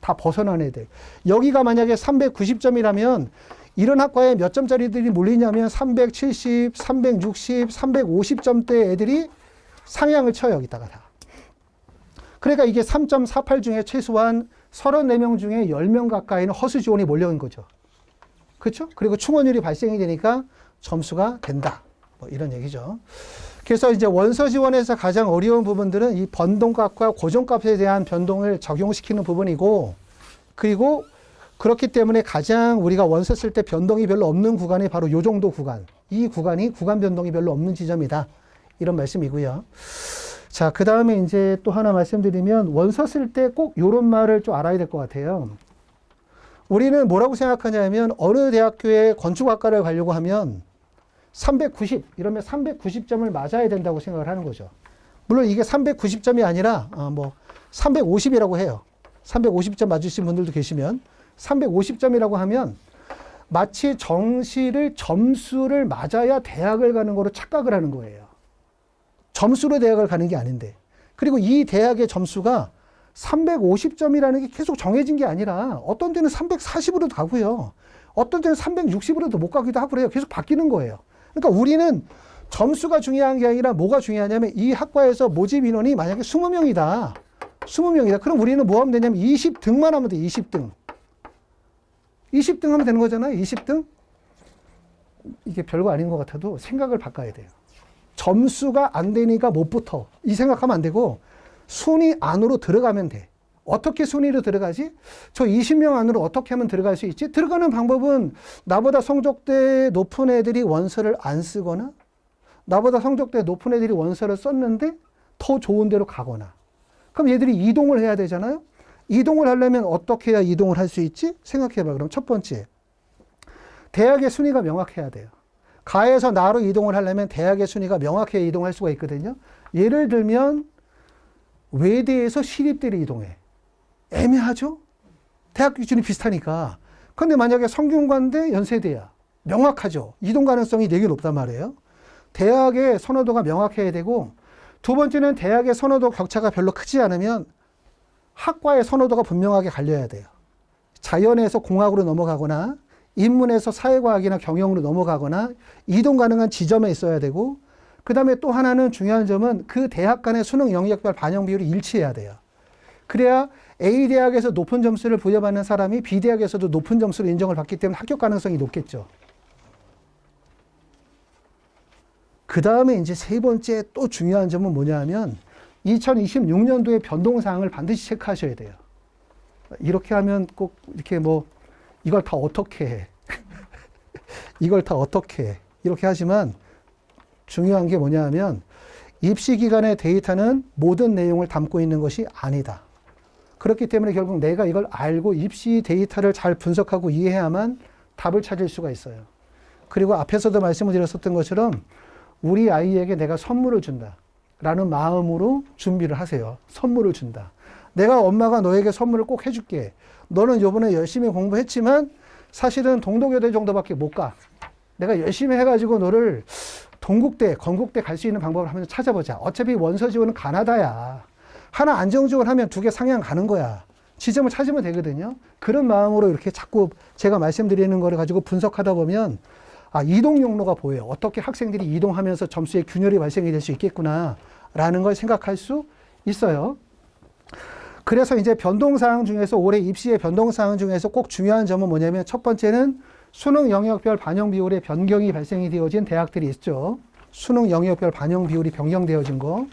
다 벗어난 애들. 여기가 만약에 390점이라면 이런 학과에 몇 점짜리들이 몰리냐면 370, 360, 350점대 애들이 상향을 쳐요. 여기다가 다. 그러니까 이게 3.48 중에 최소한 34명 중에 10명 가까이는 허수 지원이 몰려온 거죠. 그렇죠? 그리고 충원율이 발생이 되니까 점수가 된다. 뭐 이런 얘기죠. 그래서 이제 원서 지원에서 가장 어려운 부분들은 이 변동값과 고정값에 대한 변동을 적용시키는 부분이고 그리고 그렇기 때문에 가장 우리가 원서 쓸 때 변동이 별로 없는 구간이 바로 요 정도 구간. 이 구간이 구간 변동이 별로 없는 지점이다. 이런 말씀이고요. 자, 그 다음에 이제 또 하나 말씀드리면 원서 쓸 때 꼭 요런 말을 좀 알아야 될 것 같아요. 우리는 뭐라고 생각하냐면 어느 대학교에 건축학과를 가려고 하면 390 이러면 390점을 맞아야 된다고 생각을 하는 거죠. 물론 이게 390점이 아니라 뭐 350이라고 해요. 350점 맞으신 분들도 계시면 350점이라고 하면 마치 정시를 점수를 맞아야 대학을 가는 거로 착각을 하는 거예요. 점수로 대학을 가는 게 아닌데. 그리고 이 대학의 점수가 350점이라는 게 계속 정해진 게 아니라 어떤 때는 340으로도 가고요. 어떤 때는 360으로도 못 가기도 하고 그래요. 계속 바뀌는 거예요. 그러니까 우리는 점수가 중요한 게 아니라 뭐가 중요하냐면 이 학과에서 모집 인원이 만약에 20명이다. 20명이다. 그럼 우리는 뭐 하면 되냐면 20등만 하면 돼. 20등. 20등 하면 되는 거잖아요. 20등. 이게 별거 아닌 것 같아도 생각을 바꿔야 돼요. 점수가 안 되니까 못 붙어. 이 생각하면 안 되고 순위 안으로 들어가면 돼. 어떻게 순위로 들어가지? 저 20명 안으로 어떻게 하면 들어갈 수 있지? 들어가는 방법은 나보다 성적대 높은 애들이 원서를 안 쓰거나 나보다 성적대 높은 애들이 원서를 썼는데 더 좋은 데로 가거나 그럼 얘들이 이동을 해야 되잖아요. 이동을 하려면 어떻게 해야 이동을 할 수 있지? 생각해봐. 그럼 첫 번째, 대학의 순위가 명확해야 돼요. 가에서 나로 이동을 하려면 대학의 순위가 명확해야 이동할 수가 있거든요. 예를 들면 외대에서 시립대로 이동해. 애매하죠? 대학 기준이 비슷하니까. 근데 만약에 성균관대 연세대야. 명확하죠? 이동 가능성이 되게 높단 말이에요. 대학의 선호도가 명확해야 되고 두 번째는 대학의 선호도 격차가 별로 크지 않으면 학과의 선호도가 분명하게 갈려야 돼요. 자연에서 공학으로 넘어가거나 인문에서 사회과학이나 경영으로 넘어가거나 이동 가능한 지점에 있어야 되고 그 다음에 또 하나는 중요한 점은 그 대학 간의 수능 영역별 반영 비율이 일치해야 돼요. 그래야 A대학에서 높은 점수를 부여받는 사람이 B대학에서도 높은 점수를 인정을 받기 때문에 합격 가능성이 높겠죠. 그 다음에 이제 세 번째 또 중요한 점은 뭐냐 하면 2026년도의 변동사항을 반드시 체크하셔야 돼요. 이렇게 하면 꼭 이렇게 뭐 이걸 다 어떻게 해. 이걸 다 어떻게 해. 이렇게 하지만 중요한 게 뭐냐 하면 입시 기간의 데이터는 모든 내용을 담고 있는 것이 아니다. 그렇기 때문에 결국 내가 이걸 알고 입시 데이터를 잘 분석하고 이해해야만 답을 찾을 수가 있어요. 그리고 앞에서도 말씀을 드렸었던 것처럼 우리 아이에게 내가 선물을 준다 라는 마음으로 준비를 하세요. 선물을 준다. 내가 엄마가 너에게 선물을 꼭 해줄게. 너는 이번에 열심히 공부했지만 사실은 동독여대 정도밖에 못 가. 내가 열심히 해가지고 너를 동국대, 건국대 갈 수 있는 방법을 한번 찾아보자. 어차피 원서 지원은 가나다야. 하나 안정적으로 하면 두 개 상향 가는 거야. 지점을 찾으면 되거든요. 그런 마음으로 이렇게 자꾸 제가 말씀드리는 거를 가지고 분석하다 보면 이동 용로가 보여요. 어떻게 학생들이 이동하면서 점수의 균열이 발생이 될 수 있겠구나 라는 걸 생각할 수 있어요. 그래서 이제 변동사항 중에서 올해 입시의 변동사항 중에서 꼭 중요한 점은 뭐냐면 첫 번째는 수능 영역별 반영 비율의 변경이 발생이 되어진 대학들이 있죠. 수능 영역별 반영 비율이 변경되어진 거.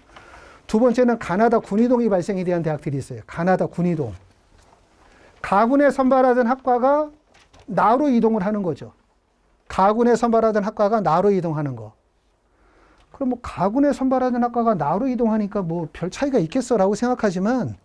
두 번째는 가나다 군이동이 발생이 된 대학들이 있어요. 가나다 군이동. 가군에 선발하던 학과가 나로 이동을 하는 거죠. 가군에 선발하던 학과가 나로 이동하는 거. 그럼 뭐 가군에 선발하던 학과가 나로 이동하니까 뭐 별 차이가 있겠어라고 생각하지만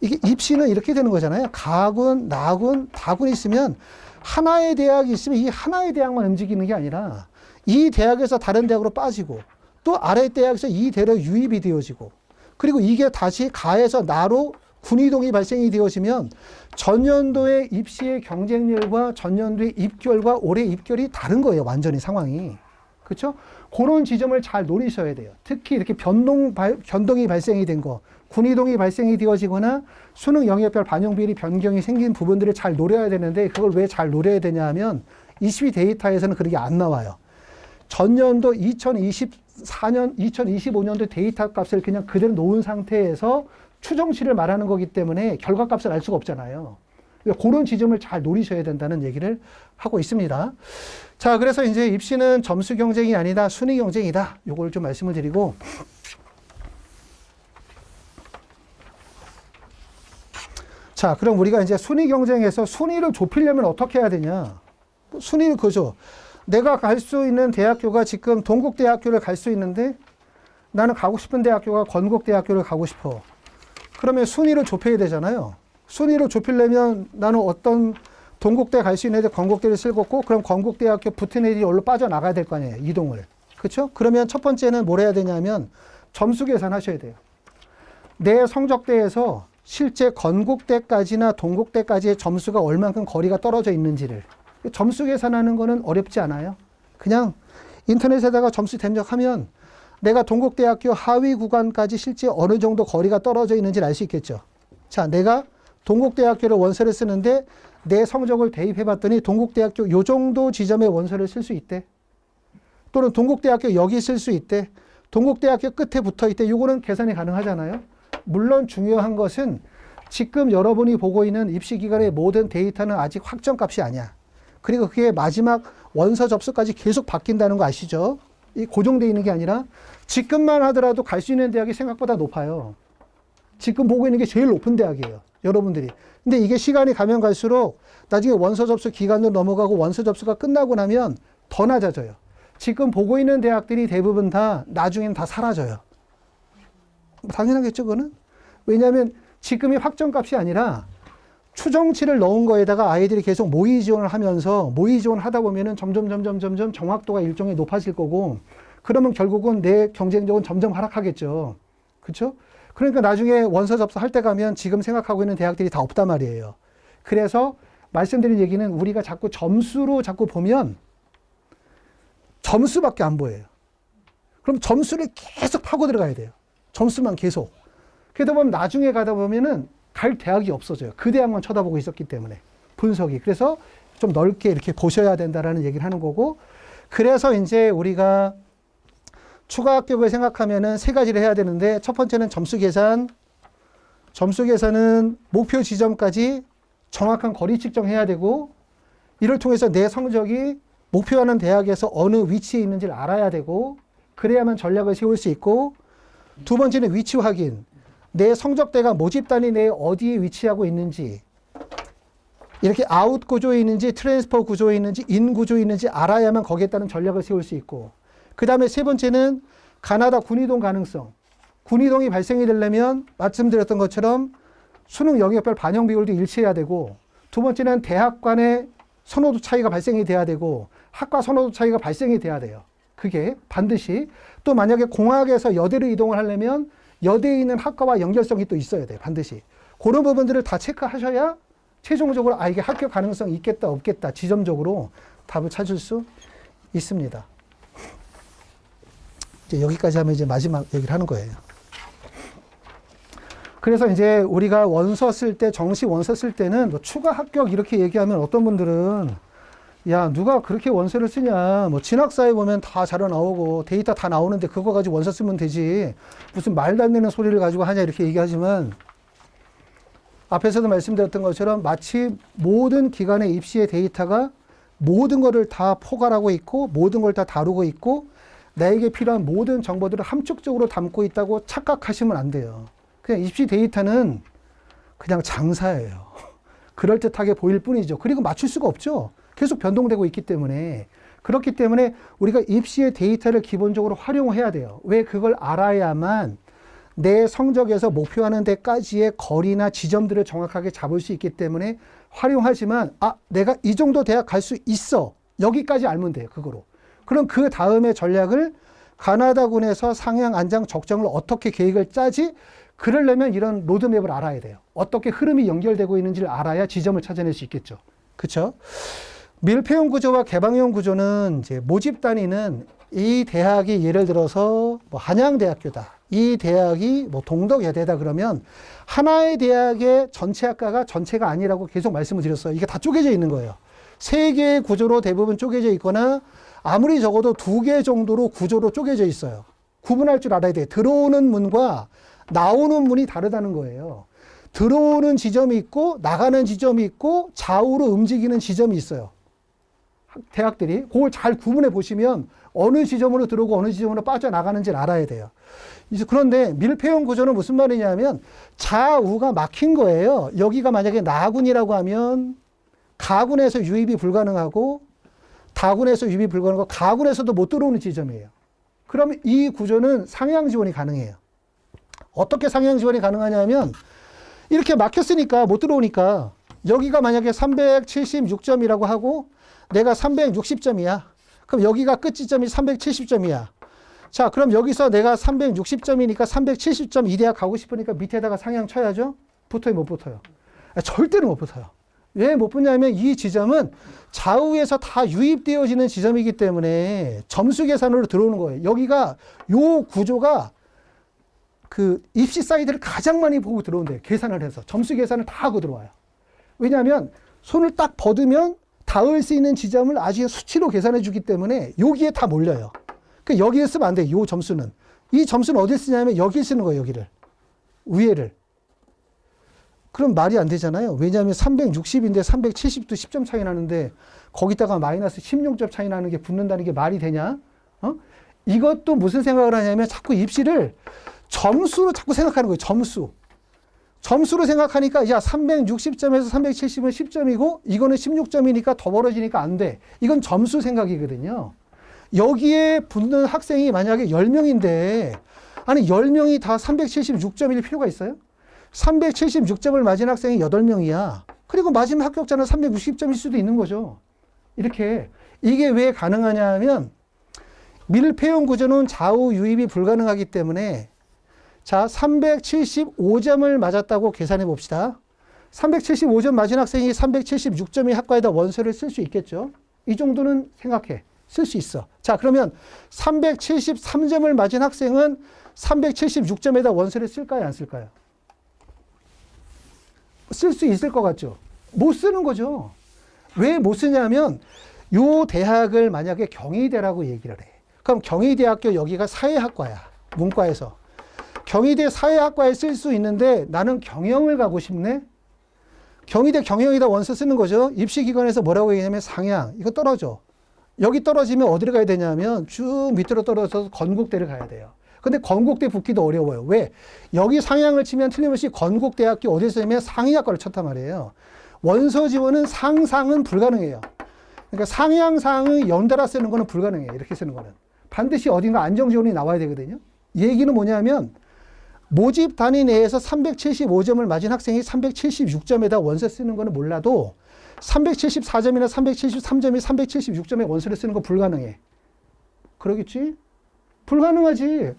이게 입시는 이렇게 되는 거잖아요. 가군, 나군, 다군 있으면 하나의 대학이 있으면 이 하나의 대학만 움직이는 게 아니라 이 대학에서 다른 대학으로 빠지고 또 아래 대학에서 이 대로 유입이 되어지고 그리고 이게 다시 가에서 나로 군이동이 발생이 되어지면 전년도의 입시의 경쟁률과 전년도의 입결과 올해 입결이 다른 거예요. 완전히 상황이. 그렇죠? 그런 지점을 잘 노리셔야 돼요. 특히 이렇게 변동이 발생이 된 거, 군이동이 발생이 되어지거나 수능 영역별 반영 비율이 변경이 생긴 부분들을 잘 노려야 되는데 그걸 왜 잘 노려야 되냐 하면 입시 데이터에서는 그렇게 안 나와요. 전년도 2024년, 2025년도 데이터 값을 그냥 그대로 놓은 상태에서 추정치를 말하는 거기 때문에 결과값을 알 수가 없잖아요. 그런 지점을 잘 노리셔야 된다는 얘기를 하고 있습니다. 자, 그래서 이제 입시는 점수 경쟁이 아니다, 순위 경쟁이다. 요걸 좀 말씀을 드리고. 자, 그럼 우리가 이제 순위 경쟁에서 순위를 좁히려면 어떻게 해야 되냐? 순위를 그죠. 내가 갈 수 있는 대학교가 지금 동국대학교를 갈 수 있는데 나는 가고 싶은 대학교가 건국대학교를 가고 싶어. 그러면 순위를 좁혀야 되잖아요. 순위를 좁히려면 나는 어떤 동국대 갈 수 있는 애들 건국대를 쓸고 그럼 건국대학교 붙은 애들이 얼른 빠져나가야 될 거 아니에요. 이동을. 그렇죠? 그러면 첫 번째는 뭘 해야 되냐면 점수 계산하셔야 돼요. 내 성적대에서 실제 건국대까지나 동국대까지의 점수가 얼만큼 거리가 떨어져 있는지를. 점수 계산하는 거는 어렵지 않아요. 그냥 인터넷에다가 점수 입력하면 내가 동국대학교 하위 구간까지 실제 어느 정도 거리가 떨어져 있는지를 알 수 있겠죠. 자, 내가 동국대학교를 원서를 쓰는데 내 성적을 대입해 봤더니 동국대학교 요 정도 지점에 원서를 쓸 수 있대. 또는 동국대학교 여기 쓸 수 있대. 동국대학교 끝에 붙어 있대. 요거는 계산이 가능하잖아요. 물론 중요한 것은 지금 여러분이 보고 있는 입시기관의 모든 데이터는 아직 확정값이 아니야. 그리고 그게 마지막 원서 접수까지 계속 바뀐다는 거 아시죠? 이 고정되어 있는 게 아니라 지금만 하더라도 갈 수 있는 대학이 생각보다 높아요. 지금 보고 있는 게 제일 높은 대학이에요. 여러분들이. 근데 이게 시간이 가면 갈수록 나중에 원서 접수 기간도 넘어가고 원서 접수가 끝나고 나면 더 낮아져요. 지금 보고 있는 대학들이 대부분 다 나중에는 다 사라져요. 당연하겠죠, 그거는? 왜냐하면 지금이 확정값이 아니라 추정치를 넣은 거에다가 아이들이 계속 모의 지원을 하면서 모의 지원을 하다 보면은 점점 정확도가 일종의 높아질 거고, 그러면 결국은 내 경쟁력은 점점 하락하겠죠. 그렇죠? 그러니까 나중에 원서 접수할 때 가면 지금 생각하고 있는 대학들이 다 없단 말이에요. 그래서 말씀드린 얘기는 우리가 자꾸 점수로 자꾸 보면 점수밖에 안 보여요. 그럼 점수를 계속 파고 들어가야 돼요. 점수만 계속. 그러다 보면 나중에 가다 보면은 갈 대학이 없어져요. 그 대학만 쳐다보고 있었기 때문에. 분석이. 그래서 좀 넓게 이렇게 보셔야 된다라는 얘기를 하는 거고, 그래서 이제 우리가 추가 합격을 생각하면은 세 가지를 해야 되는데, 첫 번째는 점수 계산. 점수 계산은 목표 지점까지 정확한 거리 측정해야 되고, 이를 통해서 내 성적이 목표하는 대학에서 어느 위치에 있는지를 알아야 되고, 그래야만 전략을 세울 수 있고, 두 번째는 위치 확인. 내 성적대가 모집단위 내에 어디에 위치하고 있는지, 이렇게 아웃 구조에 있는지 트랜스퍼 구조에 있는지 인 구조에 있는지 알아야만 거기에 따른 전략을 세울 수 있고, 그 다음에 세 번째는 가나다 군이동 가능성. 군이동이 발생이 되려면 말씀드렸던 것처럼 수능 영역별 반영 비율도 일치해야 되고, 두 번째는 대학 간의 선호도 차이가 발생이 돼야 되고, 학과 선호도 차이가 발생이 돼야 돼요. 그게 반드시. 또 만약에 공학에서 여대로 이동을 하려면 여대에 있는 학과와 연결성이 또 있어야 돼요. 반드시. 그런 부분들을 다 체크하셔야 최종적으로 이게 합격 가능성이 있겠다 없겠다 지점적으로 답을 찾을 수 있습니다. 이제 여기까지 하면 이제 마지막 얘기를 하는 거예요. 그래서 이제 우리가 원서 쓸 때, 정시 원서 쓸 때는 뭐 추가 합격 이렇게 얘기하면 어떤 분들은 야, 누가 그렇게 원서를 쓰냐. 뭐 진학사에 보면 다 자료 나오고 데이터 다 나오는데 그거 가지고 원서 쓰면 되지. 무슨 말도 안 되는 소리를 가지고 하냐 이렇게 얘기하지만, 앞에서도 말씀드렸던 것처럼 마치 모든 기관의 입시의 데이터가 모든 거를 다 포괄하고 있고 모든 걸 다 다루고 있고 나에게 필요한 모든 정보들을 함축적으로 담고 있다고 착각하시면 안 돼요. 그냥 입시 데이터는 그냥 장사예요. 그럴듯하게 보일 뿐이죠. 그리고 맞출 수가 없죠. 계속 변동되고 있기 때문에. 그렇기 때문에 우리가 입시의 데이터를 기본적으로 활용해야 돼요. 왜? 그걸 알아야만 내 성적에서 목표하는 데까지의 거리나 지점들을 정확하게 잡을 수 있기 때문에 활용하지만, 내가 이 정도 대학 갈 수 있어. 여기까지 알면 돼요. 그거로. 그럼 그 다음에 전략을 가나다군에서 상향, 안장, 적정을 어떻게 계획을 짜지? 그러려면 이런 로드맵을 알아야 돼요. 어떻게 흐름이 연결되고 있는지를 알아야 지점을 찾아낼 수 있겠죠. 그렇죠? 밀폐형 구조와 개방형 구조는 이제 모집 단위는 이 대학이 예를 들어서 뭐 한양대학교다. 이 대학이 뭐 동덕여대다 그러면 하나의 대학의 전체 학과가 전체가 아니라고 계속 말씀을 드렸어요. 이게 다 쪼개져 있는 거예요. 세 개의 구조로 대부분 쪼개져 있거나 아무리 적어도 두 개 정도로 구조로 쪼개져 있어요. 구분할 줄 알아야 돼요. 들어오는 문과 나오는 문이 다르다는 거예요. 들어오는 지점이 있고 나가는 지점이 있고 좌우로 움직이는 지점이 있어요. 대학들이 그걸 잘 구분해 보시면 어느 지점으로 들어오고 어느 지점으로 빠져나가는지를 알아야 돼요. 그런데 밀폐형 구조는 무슨 말이냐면 좌우가 막힌 거예요. 여기가 만약에 나군이라고 하면 가군에서 유입이 불가능하고 다군에서 유입이 불가능하고 가군에서도 못 들어오는 지점이에요. 그러면 이 구조는 상향 지원이 가능해요. 어떻게 상향 지원이 가능하냐면 이렇게 막혔으니까 못 들어오니까 여기가 만약에 376점이라고 하고 내가 360점이야. 그럼 여기가 끝 지점이 370점이야. 자, 그럼 여기서 내가 360점이니까 370점 이 대학 가고 싶으니까 밑에다가 상향 쳐야죠? 붙어요, 못 붙어요? 절대로 못 붙어요. 왜 못 붙냐면 이 지점은 좌우에서 다 유입되어지는 지점이기 때문에 점수 계산으로 들어오는 거예요. 여기가 요 구조가 그 입시 사이드를 가장 많이 보고 들어온대요. 계산을 해서. 점수 계산을 다 하고 들어와요. 왜냐하면 손을 딱 뻗으면 닿을 수 있는 지점을 아주 수치로 계산해 주기 때문에 여기에 다 몰려요. 그러니까 여기에 쓰면 안 돼요. 이 점수는. 이 점수는 어디에 쓰냐면 여기에 쓰는 거예요. 여기를. 위에를. 그럼 말이 안 되잖아요. 왜냐하면 360인데 370도 10점 차이 나는데 거기다가 마이너스 16점 차이 나는 게 붙는다는 게 말이 되냐? 이것도 무슨 생각을 하냐면 자꾸 입시를 점수로 자꾸 생각하는 거예요. 점수. 점수로 생각하니까 야 360점에서 370은 10점이고 이거는 16점이니까 더 벌어지니까 안 돼. 이건 점수 생각이거든요. 여기에 붙는 학생이 만약에 10명인데 아니 10명이 다 376점일 필요가 있어요? 376점을 맞은 학생이 8명이야. 그리고 마지막 합격자는 360점일 수도 있는 거죠. 이렇게. 이게 왜 가능하냐 하면 밀폐형 구조는 좌우 유입이 불가능하기 때문에 자 375점을 맞았다고 계산해 봅시다. 375점 맞은 학생이 376점의 학과에다 원서를 쓸 수 있겠죠. 이 정도는 생각해. 쓸 수 있어. 자 그러면 373점을 맞은 학생은 376점에다 원서를 쓸까요? 안 쓸까요? 쓸 수 있을 것 같죠? 못 쓰는 거죠. 왜 못 쓰냐면 요 대학을 만약에 경희대라고 얘기를 해. 그럼 경희대학교 여기가 사회학과야. 문과에서. 경희대 사회학과에 쓸 수 있는데 나는 경영을 가고 싶네? 경희대 경영에다 원서 쓰는 거죠. 입시기관에서 뭐라고 얘기하냐면 상향. 이거 떨어져. 여기 떨어지면 어디를 가야 되냐면 쭉 밑으로 떨어져서 건국대를 가야 돼요. 근데 건국대 붙기도 어려워요. 왜? 여기 상향을 치면 틀림없이 건국대학교 어디에 쓰냐면 상의학과를 쳤단 말이에요. 원서 지원은 상상은 불가능해요. 그러니까 상향상의 연달아 쓰는 거는 불가능해요. 이렇게 쓰는 거는. 반드시 어딘가 안정지원이 나와야 되거든요. 얘기는 뭐냐면 모집 단위 내에서 375점을 맞은 학생이 376점에다 원서 쓰는 거는 몰라도 374점이나 373점이 376점에 원서를 쓰는 거 불가능해. 그러겠지? 불가능하지.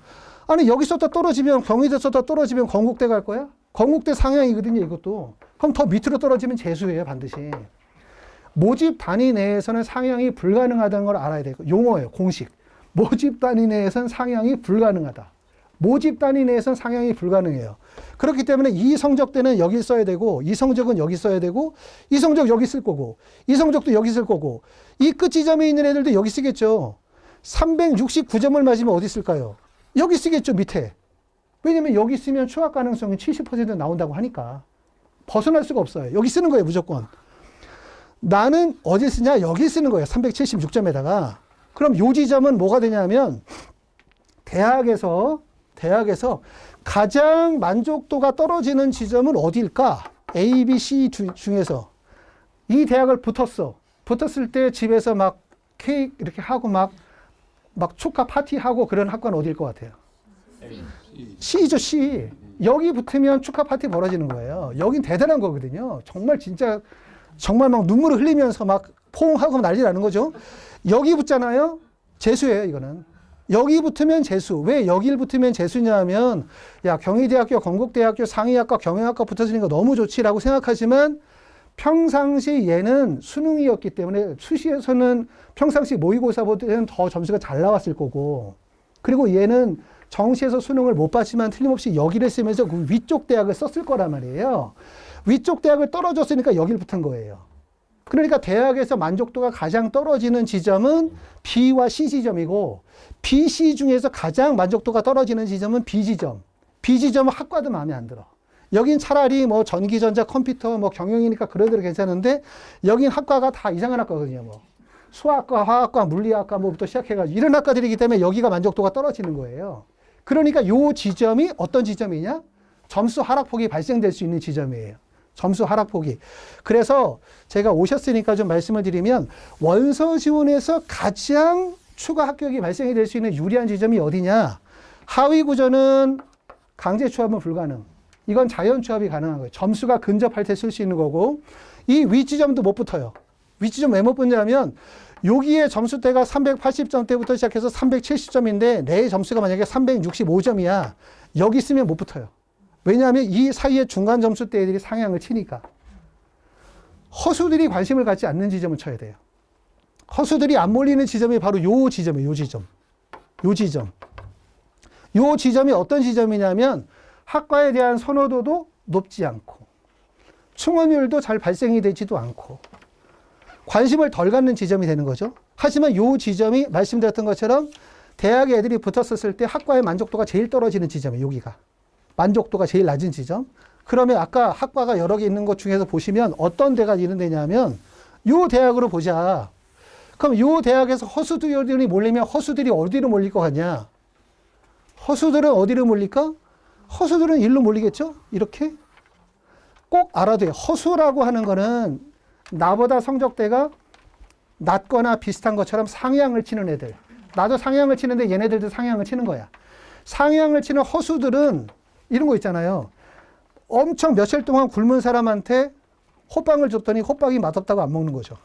아니 여기서 또 떨어지면 경희대에서 또 떨어지면 건국대 갈 거야? 건국대 상향이거든요. 이것도. 그럼 더 밑으로 떨어지면 재수예요. 반드시. 모집 단위 내에서는 상향이 불가능하다는 걸 알아야 돼요. 용어예요. 공식. 모집 단위 내에서는 상향이 불가능하다. 모집 단위 내에서는 상향이 불가능해요. 그렇기 때문에 이 성적대는 여기 써야 되고 이 성적은 여기 써야 되고 이 성적 여기 쓸 거고 이 성적도 여기 쓸 거고 이 끝 지점에 있는 애들도 여기 쓰겠죠. 369점을 맞으면 어디 쓸까요? 여기 쓰겠죠. 밑에. 왜냐면 여기 쓰면 추가 가능성이 70% 나온다고 하니까 벗어날 수가 없어요. 여기 쓰는 거예요. 무조건. 나는 어디 쓰냐? 여기 쓰는 거예요. 376점에다가. 그럼 요 지점은 뭐가 되냐면 대학에서 가장 만족도가 떨어지는 지점은 어디일까? A, B, C 중에서 이 대학을 붙었어. 붙었을 때 집에서 막 케이크 이렇게 하고 막 축하 파티하고 그런 학과는 어디일 것 같아요? C죠, C. 여기 붙으면 축하 파티 벌어지는 거예요. 여긴 대단한 거거든요. 정말 진짜 정말 막 눈물을 흘리면서 막 포옹하고 난리 나는 거죠. 여기 붙잖아요. 재수예요, 이거는. 여기 붙으면 재수. 왜 여기를 붙으면 재수냐 하면 야, 경희대학교, 건국대학교, 상의학과, 경영학과 붙었으니까 너무 좋지라고 생각하지만 평상시 얘는 수능이었기 때문에 수시에서는 평상시 모의고사보다는 더 점수가 잘 나왔을 거고 그리고 얘는 정시에서 수능을 못 봤지만 틀림없이 여기를 쓰면서 그 위쪽 대학을 썼을 거란 말이에요. 위쪽 대학을 떨어졌으니까 여기를 붙은 거예요. 그러니까 대학에서 만족도가 가장 떨어지는 지점은 B와 C 지점이고 B, C 중에서 가장 만족도가 떨어지는 지점은 B 지점. B 지점은 학과도 마음에 안 들어. 여긴 차라리 뭐 전기전자, 컴퓨터, 뭐 경영이니까 그런 대로 괜찮은데 여긴 학과가 다 이상한 학과거든요. 뭐 수학과, 화학과, 물리학과 뭐부터 시작해가지고 이런 학과들이기 때문에 여기가 만족도가 떨어지는 거예요. 그러니까 요 지점이 어떤 지점이냐? 점수 하락폭이 발생될 수 있는 지점이에요. 점수 하락폭이. 그래서 제가 오셨으니까 좀 말씀을 드리면 원서 지원에서 가장 추가 합격이 발생이 될 수 있는 유리한 지점이 어디냐? 하위 구조는 강제 추합은 불가능. 이건 자연 추합이 가능한 거예요. 점수가 근접할 때 쓸 수 있는 거고 이 윗지점도 못 붙어요. 윗지점 왜 못 붙냐면 여기에 점수대가 380점대부터 시작해서 370점인데 내 점수가 만약에 365점이야. 여기 쓰면 못 붙어요. 왜냐하면 이 사이에 중간 점수대 애들이 상향을 치니까. 허수들이 관심을 갖지 않는 지점을 쳐야 돼요. 허수들이 안 몰리는 지점이 바로 요 지점이에요. 요 지점. 요 지점. 요 지점이 어떤 지점이냐면 학과에 대한 선호도도 높지 않고 충원율도 잘 발생이 되지도 않고 관심을 덜 갖는 지점이 되는 거죠. 하지만 요 지점이 말씀드렸던 것처럼 대학에 애들이 붙었을 때 학과의 만족도가 제일 떨어지는 지점이에요. 여기가. 만족도가 제일 낮은 지점. 그러면 아까 학과가 여러 개 있는 것 중에서 보시면 어떤 데가 이런 데냐면 요 대학으로 보자. 그럼 요 대학에서 허수들이 몰리면 허수들이 어디로 몰릴 것 같냐? 허수들은 어디로 몰릴까? 허수들은 일로 몰리겠죠? 이렇게? 꼭 알아둬야 돼요. 허수라고 하는 거는 나보다 성적대가 낮거나 비슷한 것처럼 상향을 치는 애들. 나도 상향을 치는데 얘네들도 상향을 치는 거야. 상향을 치는 허수들은 이런 거 있잖아요. 엄청 며칠 동안 굶은 사람한테 호빵을 줬더니 호빵이 맛없다고 안 먹는 거죠.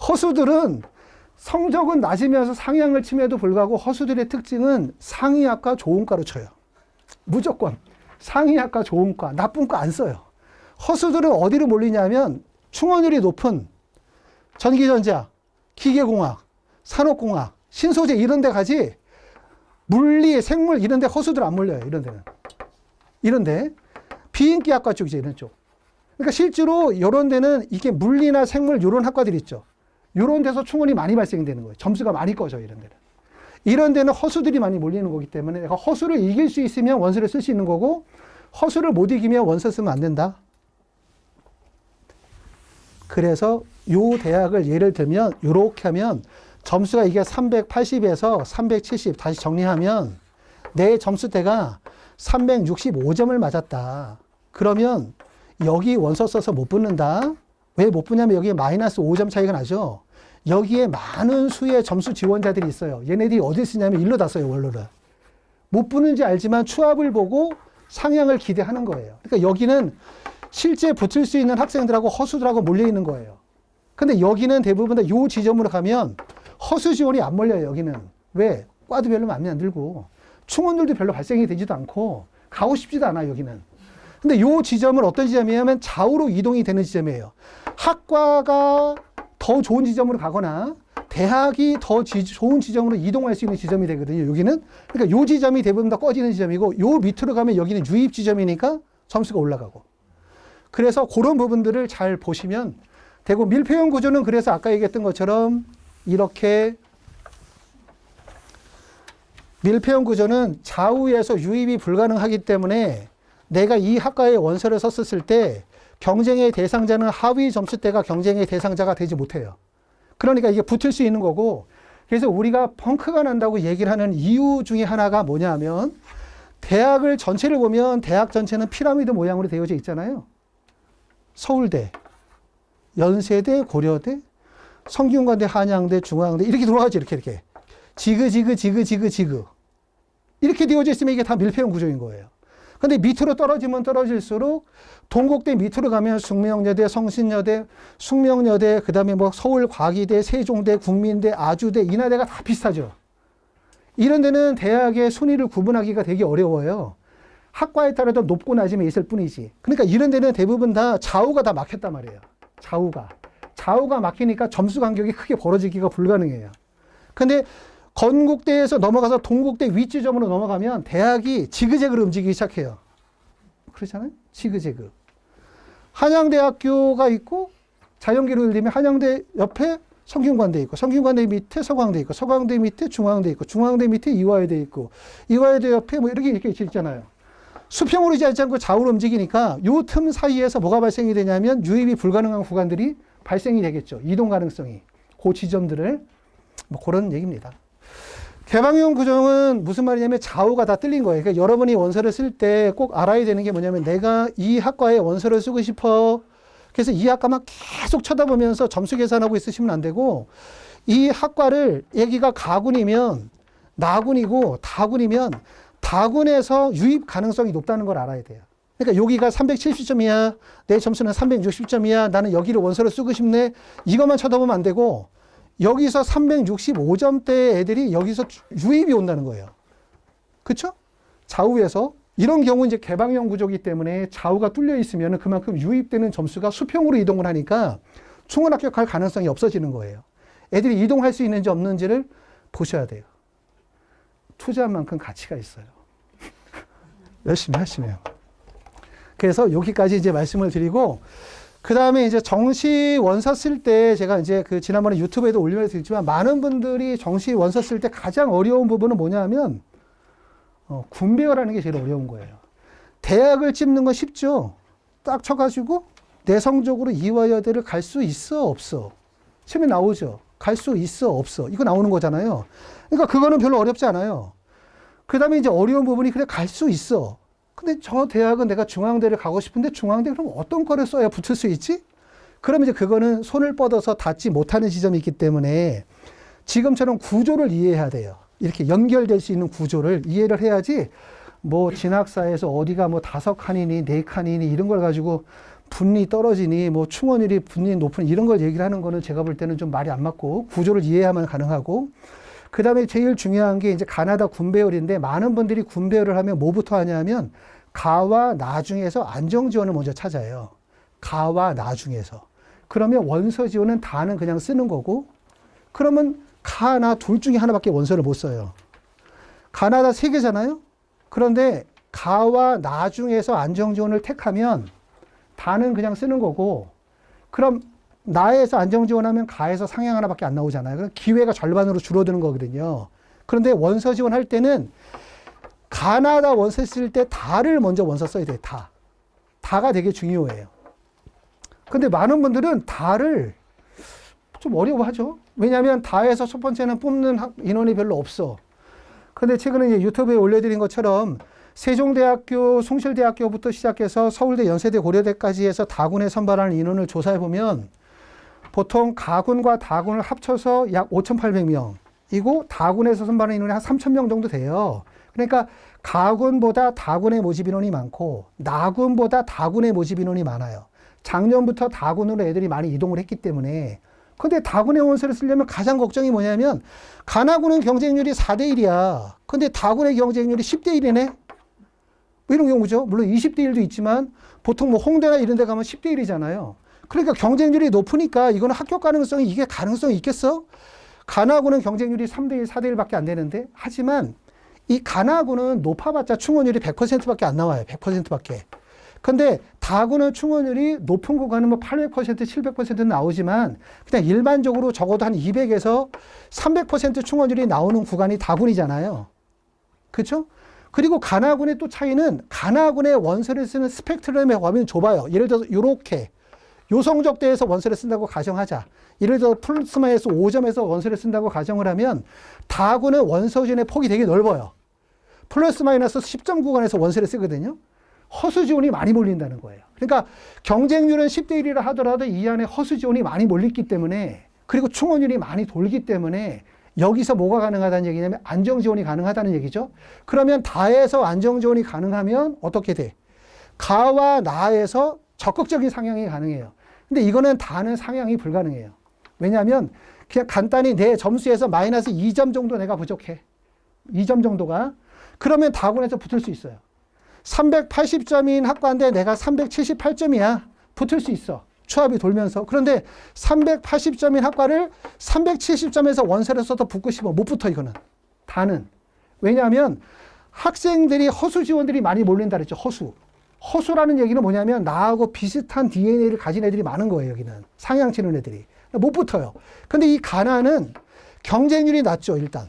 허수들은 성적은 낮으면서 상향을 침에도 불구하고 허수들의 특징은 상위학과 좋은과로 쳐요. 무조건 상위학과 좋은과, 나쁜 과 안 써요. 허수들은 어디로 몰리냐면 충원율이 높은 전기전자, 기계공학, 산업공학, 신소재 이런 데 가지 물리, 생물 이런 데 허수들 안 몰려요. 이런 데는. 이런 데. 비인기학과 쪽이죠. 이런 쪽. 그러니까 실제로 이런 데는 이게 물리나 생물 이런 학과들이 있죠. 이런 데서 충원이 많이 발생되는 거예요. 점수가 많이 꺼져요. 이런 데는. 이런 데는 허수들이 많이 몰리는 거기 때문에 내가 허수를 이길 수 있으면 원서를 쓸 수 있는 거고 허수를 못 이기면 원서 쓰면 안 된다. 그래서 요 대학을 예를 들면 이렇게 하면 점수가 이게 380에서 370 다시 정리하면 내 점수대가 365점을 맞았다. 그러면 여기 원서 써서 못 붙는다. 왜 못 붙냐면 여기에 마이너스 5점 차이가 나죠. 여기에 많은 수의 점수 지원자들이 있어요. 얘네들이 어디 쓰냐면 일로 다 써요. 원로를. 못 붙는지 알지만 추합을 보고 상향을 기대하는 거예요. 그러니까 여기는 실제 붙을 수 있는 학생들하고 허수들하고 몰려 있는 거예요. 근데 여기는 대부분 다 요 지점으로 가면 허수 지원이 안 몰려요. 여기는. 왜? 과도 별로 마음에 안 들고 충원들도 별로 발생이 되지도 않고 가고 싶지도 않아요. 여기는. 근데 요 지점은 어떤 지점이냐면 좌우로 이동이 되는 지점이에요. 학과가 더 좋은 지점으로 가거나 대학이 더 좋은 지점으로 이동할 수 있는 지점이 되거든요. 여기는. 그러니까 요 지점이 대부분 다 꺼지는 지점이고 요 밑으로 가면 여기는 유입 지점이니까 점수가 올라가고. 그래서 그런 부분들을 잘 보시면 되고 밀폐형 구조는 그래서 아까 얘기했던 것처럼 이렇게 밀폐형 구조는 좌우에서 유입이 불가능하기 때문에 내가 이 학과에 원서를 썼을 때 경쟁의 대상자는 하위 점수대가 경쟁의 대상자가 되지 못해요. 그러니까 이게 붙을 수 있는 거고 그래서 우리가 펑크가 난다고 얘기를 하는 이유 중에 하나가 뭐냐 하면 대학을 전체를 보면 대학 전체는 피라미드 모양으로 되어져 있잖아요. 서울대, 연세대, 고려대, 성균관대, 한양대, 중앙대 이렇게 돌아가죠. 이렇게. 지그 이렇게 되어져 있으면 이게 다 밀폐형 구조인 거예요. 근데 밑으로 떨어지면 떨어질수록 동국대 밑으로 가면 숙명여대, 성신여대, 숙명여대, 그 다음에 뭐 서울과기대, 세종대, 국민대, 아주대, 인하대가 다 비슷하죠. 이런 데는 대학의 순위를 구분하기가 되게 어려워요. 학과에 따라서 높고 낮음이 있을 뿐이지. 그러니까 이런 데는 대부분 다 좌우가 다 막혔단 말이에요. 좌우가 막히니까 점수 간격이 크게 벌어지기가 불가능해요. 근데 건국대에서 넘어가서 동국대 윗지점으로 넘어가면 대학이 지그재그로 움직이기 시작해요. 그렇잖아요? 지그재그. 한양대학교가 있고 자연계로 예를 들면 한양대 옆에 성균관대 있고 성균관대 밑에 서강대 있고 서강대 밑에 중앙대 있고 중앙대 밑에 이화여대 있고 이화여대 옆에 뭐 이렇게 있잖아요. 수평으로 있지 않고 좌우로 움직이니까 요 틈 사이에서 뭐가 발생이 되냐면 유입이 불가능한 구간들이 발생이 되겠죠. 이동 가능성이. 그 지점들을 뭐 그런 얘기입니다. 개방형 구조는 무슨 말이냐면 좌우가 다 뚫린 거예요. 그러니까 여러분이 원서를 쓸 때 꼭 알아야 되는 게 뭐냐면 내가 이 학과에 원서를 쓰고 싶어. 그래서 이 학과만 계속 쳐다보면서 점수 계산하고 있으시면 안 되고 이 학과를 여기가 가군이면 나군이고 다군이면 다군에서 유입 가능성이 높다는 걸 알아야 돼요. 그러니까 여기가 370점이야. 내 점수는 360점이야. 나는 여기를 원서를 쓰고 싶네. 이것만 쳐다보면 안 되고 여기서 365점대 애들이 여기서 유입이 온다는 거예요. 그쵸? 좌우에서 이런 경우 이제 개방형 구조이기 때문에 좌우가 뚫려 있으면 그만큼 유입되는 점수가 수평으로 이동을 하니까 충원 합격할 가능성이 없어지는 거예요. 애들이 이동할 수 있는지 없는지를 보셔야 돼요. 투자한 만큼 가치가 있어요. 열심히 하시네요. 그래서 여기까지 이제 말씀을 드리고, 그 다음에 이제 정시 원서 쓸 때 제가 이제 그 지난번에 유튜브에도 올려드렸지만 많은 분들이 정시 원서 쓸 때 가장 어려운 부분은 뭐냐면 군배열하는 게 제일 어려운 거예요. 대학을 찝는 건 쉽죠. 딱 쳐가지고 내성적으로 이화여대를 갈 수 있어 없어. 시험에 나오죠. 갈 수 있어 없어. 이거 나오는 거잖아요. 그러니까 그거는 별로 어렵지 않아요. 그 다음에 이제 어려운 부분이 그래 갈 수 있어. 근데 저 대학은 내가 중앙대를 가고 싶은데 중앙대 그럼 어떤 거를 써야 붙을 수 있지? 그러면 이제 그거는 손을 뻗어서 닿지 못하는 지점이 있기 때문에 지금처럼 구조를 이해해야 돼요. 이렇게 연결될 수 있는 구조를 이해를 해야지 뭐 진학사에서 어디가 뭐 5칸이니 4칸이니 이런 걸 가지고 분리 떨어지니 뭐 충원율이 분리 높은 이런 걸 얘기를 하는 거는 제가 볼 때는 좀 말이 안 맞고 구조를 이해해야만 가능하고, 그 다음에 제일 중요한 게 이제 가나다 군배열인데 많은 분들이 군배열을 하면 뭐부터 하냐면 가와 나 중에서 안정지원을 먼저 찾아요. 가와 나 중에서. 그러면 원서 지원은 다는 그냥 쓰는 거고, 그러면 가, 나 둘 중에 하나밖에 원서를 못 써요. 가나다 3개잖아요? 그런데 가와 나 중에서 안정지원을 택하면 다는 그냥 쓰는 거고, 그럼 나에서 안정지원하면 가에서 상향 하나밖에 안 나오잖아요. 그럼 기회가 절반으로 줄어드는 거거든요. 그런데 원서 지원할 때는 가나다 원서 쓸 때 다를 먼저 원서 써야 돼요. 다. 다가 되게 중요해요. 근데 많은 분들은 다를 좀 어려워하죠. 왜냐하면 다에서 첫 번째는 뽑는 인원이 별로 없어. 근데 최근에 이제 유튜브에 올려드린 것처럼 세종대학교, 숭실대학교부터 시작해서 서울대, 연세대, 고려대까지 해서 다군에 선발하는 인원을 조사해보면 보통 가군과 다군을 합쳐서 약 5,800명이고 다군에서 선발하는 인원이 한 3,000명 정도 돼요. 그러니까 가군보다 다군의 모집 인원이 많고 나군보다 다군의 모집 인원이 많아요. 작년부터 다군으로 애들이 많이 이동을 했기 때문에. 근데 다군의 원서를 쓰려면 가장 걱정이 뭐냐면 가나군은 경쟁률이 4대 1이야. 근데 다군의 경쟁률이 10대 1이네. 이런 경우죠. 물론 20대 1도 있지만 보통 뭐 홍대나 이런 데 가면 10대 1이잖아요. 그러니까 경쟁률이 높으니까 이거는 합격 가능성이 이게 가능성이 있겠어? 가나군은 경쟁률이 3대 1, 4대 1밖에 안 되는데, 하지만 이 가나군은 높아봤자 충원율이 100%밖에 안 나와요. 100%밖에. 근데 다군은 충원율이 높은 구간은 뭐 800%, 700% 나오지만 그냥 일반적으로 적어도 한 200에서 300% 충원율이 나오는 구간이 다군이잖아요. 그렇죠? 그리고 가나군의 또 차이는 가나군의 원서를 쓰는 스펙트럼의 범위는 좁아요. 예를 들어서 이렇게 요성적대에서 원서를 쓴다고 가정하자. 예를 들어 플러스 마이너스 5점에서 원서를 쓴다고 가정을 하면 다군은 원서 지원의 폭이 되게 넓어요. 플러스 마이너스 10점 구간에서 원서를 쓰거든요. 허수 지원이 많이 몰린다는 거예요. 그러니까 경쟁률은 10대 1이라 하더라도 이 안에 허수 지원이 많이 몰리기 때문에, 그리고 충원율이 많이 돌기 때문에 여기서 뭐가 가능하다는 얘기냐면 안정 지원이 가능하다는 얘기죠. 그러면 다에서 안정 지원이 가능하면 어떻게 돼? 가와 나에서 적극적인 상향이 가능해요. 근데 이거는 다는 상향이 불가능해요. 왜냐하면 그냥 간단히 내 점수에서 마이너스 2점 정도 내가 부족해. 2점 정도가. 그러면 다군에서 붙을 수 있어요. 380점인 학과인데 내가 378점이야. 붙을 수 있어. 추합이 돌면서. 그런데 380점인 학과를 370점에서 원서를 써서 붙고 싶어. 못 붙어 이거는. 다는. 왜냐하면 학생들이 허수 지원들이 많이 몰린다 그랬죠. 허수. 허수라는 얘기는 뭐냐면 나하고 비슷한 DNA를 가진 애들이 많은 거예요. 여기는. 상향 치는 애들이. 못 붙어요. 근데 이 가나는 경쟁률이 낮죠. 일단.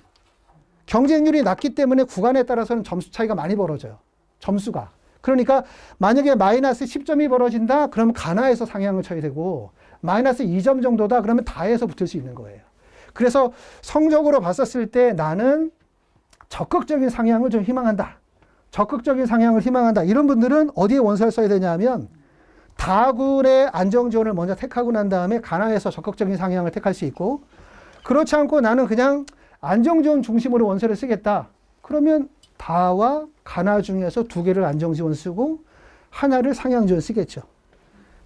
경쟁률이 낮기 때문에 구간에 따라서는 점수 차이가 많이 벌어져요. 점수가. 그러니까 만약에 마이너스 10점이 벌어진다? 그러면 가나에서 상향을 쳐야 되고 마이너스 2점 정도다? 그러면 다에서 붙을 수 있는 거예요. 그래서 성적으로 봤었을 때 나는 적극적인 상향을 좀 희망한다. 적극적인 상향을 희망한다. 이런 분들은 어디에 원서를 써야 되냐 하면 다군의 안정지원을 먼저 택하고 난 다음에 가나에서 적극적인 상향을 택할 수 있고, 그렇지 않고 나는 그냥 안정지원 중심으로 원서를 쓰겠다. 그러면 다와 가나 중에서 2개를 안정지원 쓰고 하나를 상향지원 쓰겠죠.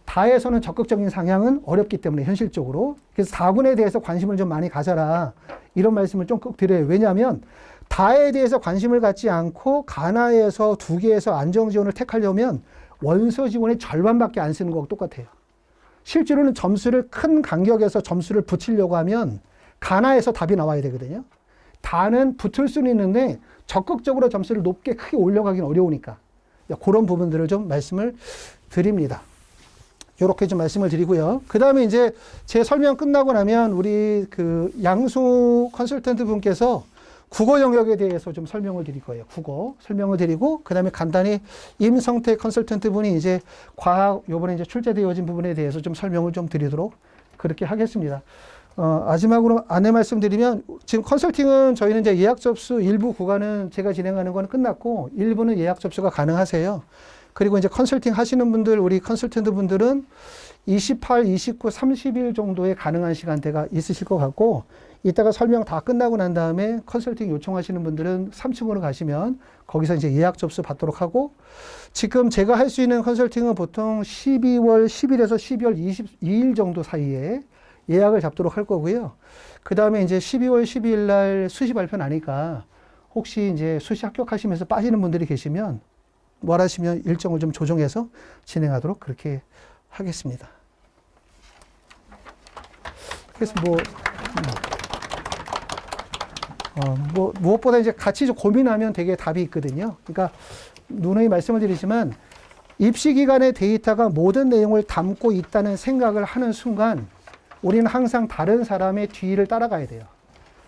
다에서는 적극적인 상향은 어렵기 때문에 현실적으로. 그래서 다군에 대해서 관심을 좀 많이 가져라. 이런 말씀을 좀 꼭 드려요. 왜냐하면 다에 대해서 관심을 갖지 않고 가나에서 2개에서 안정지원을 택하려면 원서 지원의 절반밖에 안 쓰는 거하고 똑같아요. 실제로는 점수를 큰 간격에서 점수를 붙이려고 하면 가나에서 답이 나와야 되거든요. 다는 붙을 수는 있는데 적극적으로 점수를 높게 크게 올려가기는 어려우니까 그런 부분들을 좀 말씀을 드립니다. 이렇게 좀 말씀을 드리고요. 그 다음에 이제 제 설명 끝나고 나면 우리 그 양수 컨설턴트 분께서 국어 영역에 대해서 좀 설명을 드릴 거예요. 국어 설명을 드리고, 그 다음에 간단히 임성태 컨설턴트 분이 이제 과학, 요번에 이제 출제되어진 부분에 대해서 좀 설명을 좀 드리도록 그렇게 하겠습니다. 마지막으로 안내 말씀드리면, 지금 컨설팅은 저희는 이제 예약 접수 일부 구간은 제가 진행하는 건 끝났고, 일부는 예약 접수가 가능하세요. 그리고 이제 컨설팅 하시는 분들, 우리 컨설턴트 분들은 28, 29, 30일 정도의 가능한 시간대가 있으실 것 같고, 이따가 설명 다 끝나고 난 다음에 컨설팅 요청하시는 분들은 3층으로 가시면 거기서 이제 예약 접수 받도록 하고, 지금 제가 할 수 있는 컨설팅은 보통 12월 10일에서 12월 22일 정도 사이에 예약을 잡도록 할 거고요. 그 다음에 이제 12월 12일 날 수시 발표 나니까 혹시 이제 수시 합격하시면서 빠지는 분들이 계시면 원하시면 일정을 좀 조정해서 진행하도록 그렇게 하겠습니다. 그래서 무엇보다 이제 같이 좀 고민하면 되게 답이 있거든요. 그러니까 누누이 말씀을 드리지만 입시 기간의 데이터가 모든 내용을 담고 있다는 생각을 하는 순간 우리는 항상 다른 사람의 뒤를 따라가야 돼요.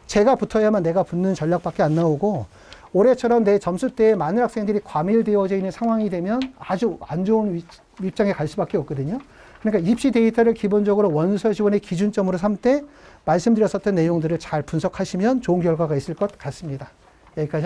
제가 붙어야만 내가 붙는 전략밖에 안 나오고, 올해처럼 내 점수대에 많은 학생들이 과밀되어져 있는 상황이 되면 아주 안 좋은 입장에 갈 수밖에 없거든요. 그러니까 입시 데이터를 기본적으로 원서 지원의 기준점으로 삼되 말씀드렸었던 내용들을 잘 분석하시면 좋은 결과가 있을 것 같습니다. 여기까지 하겠습니다.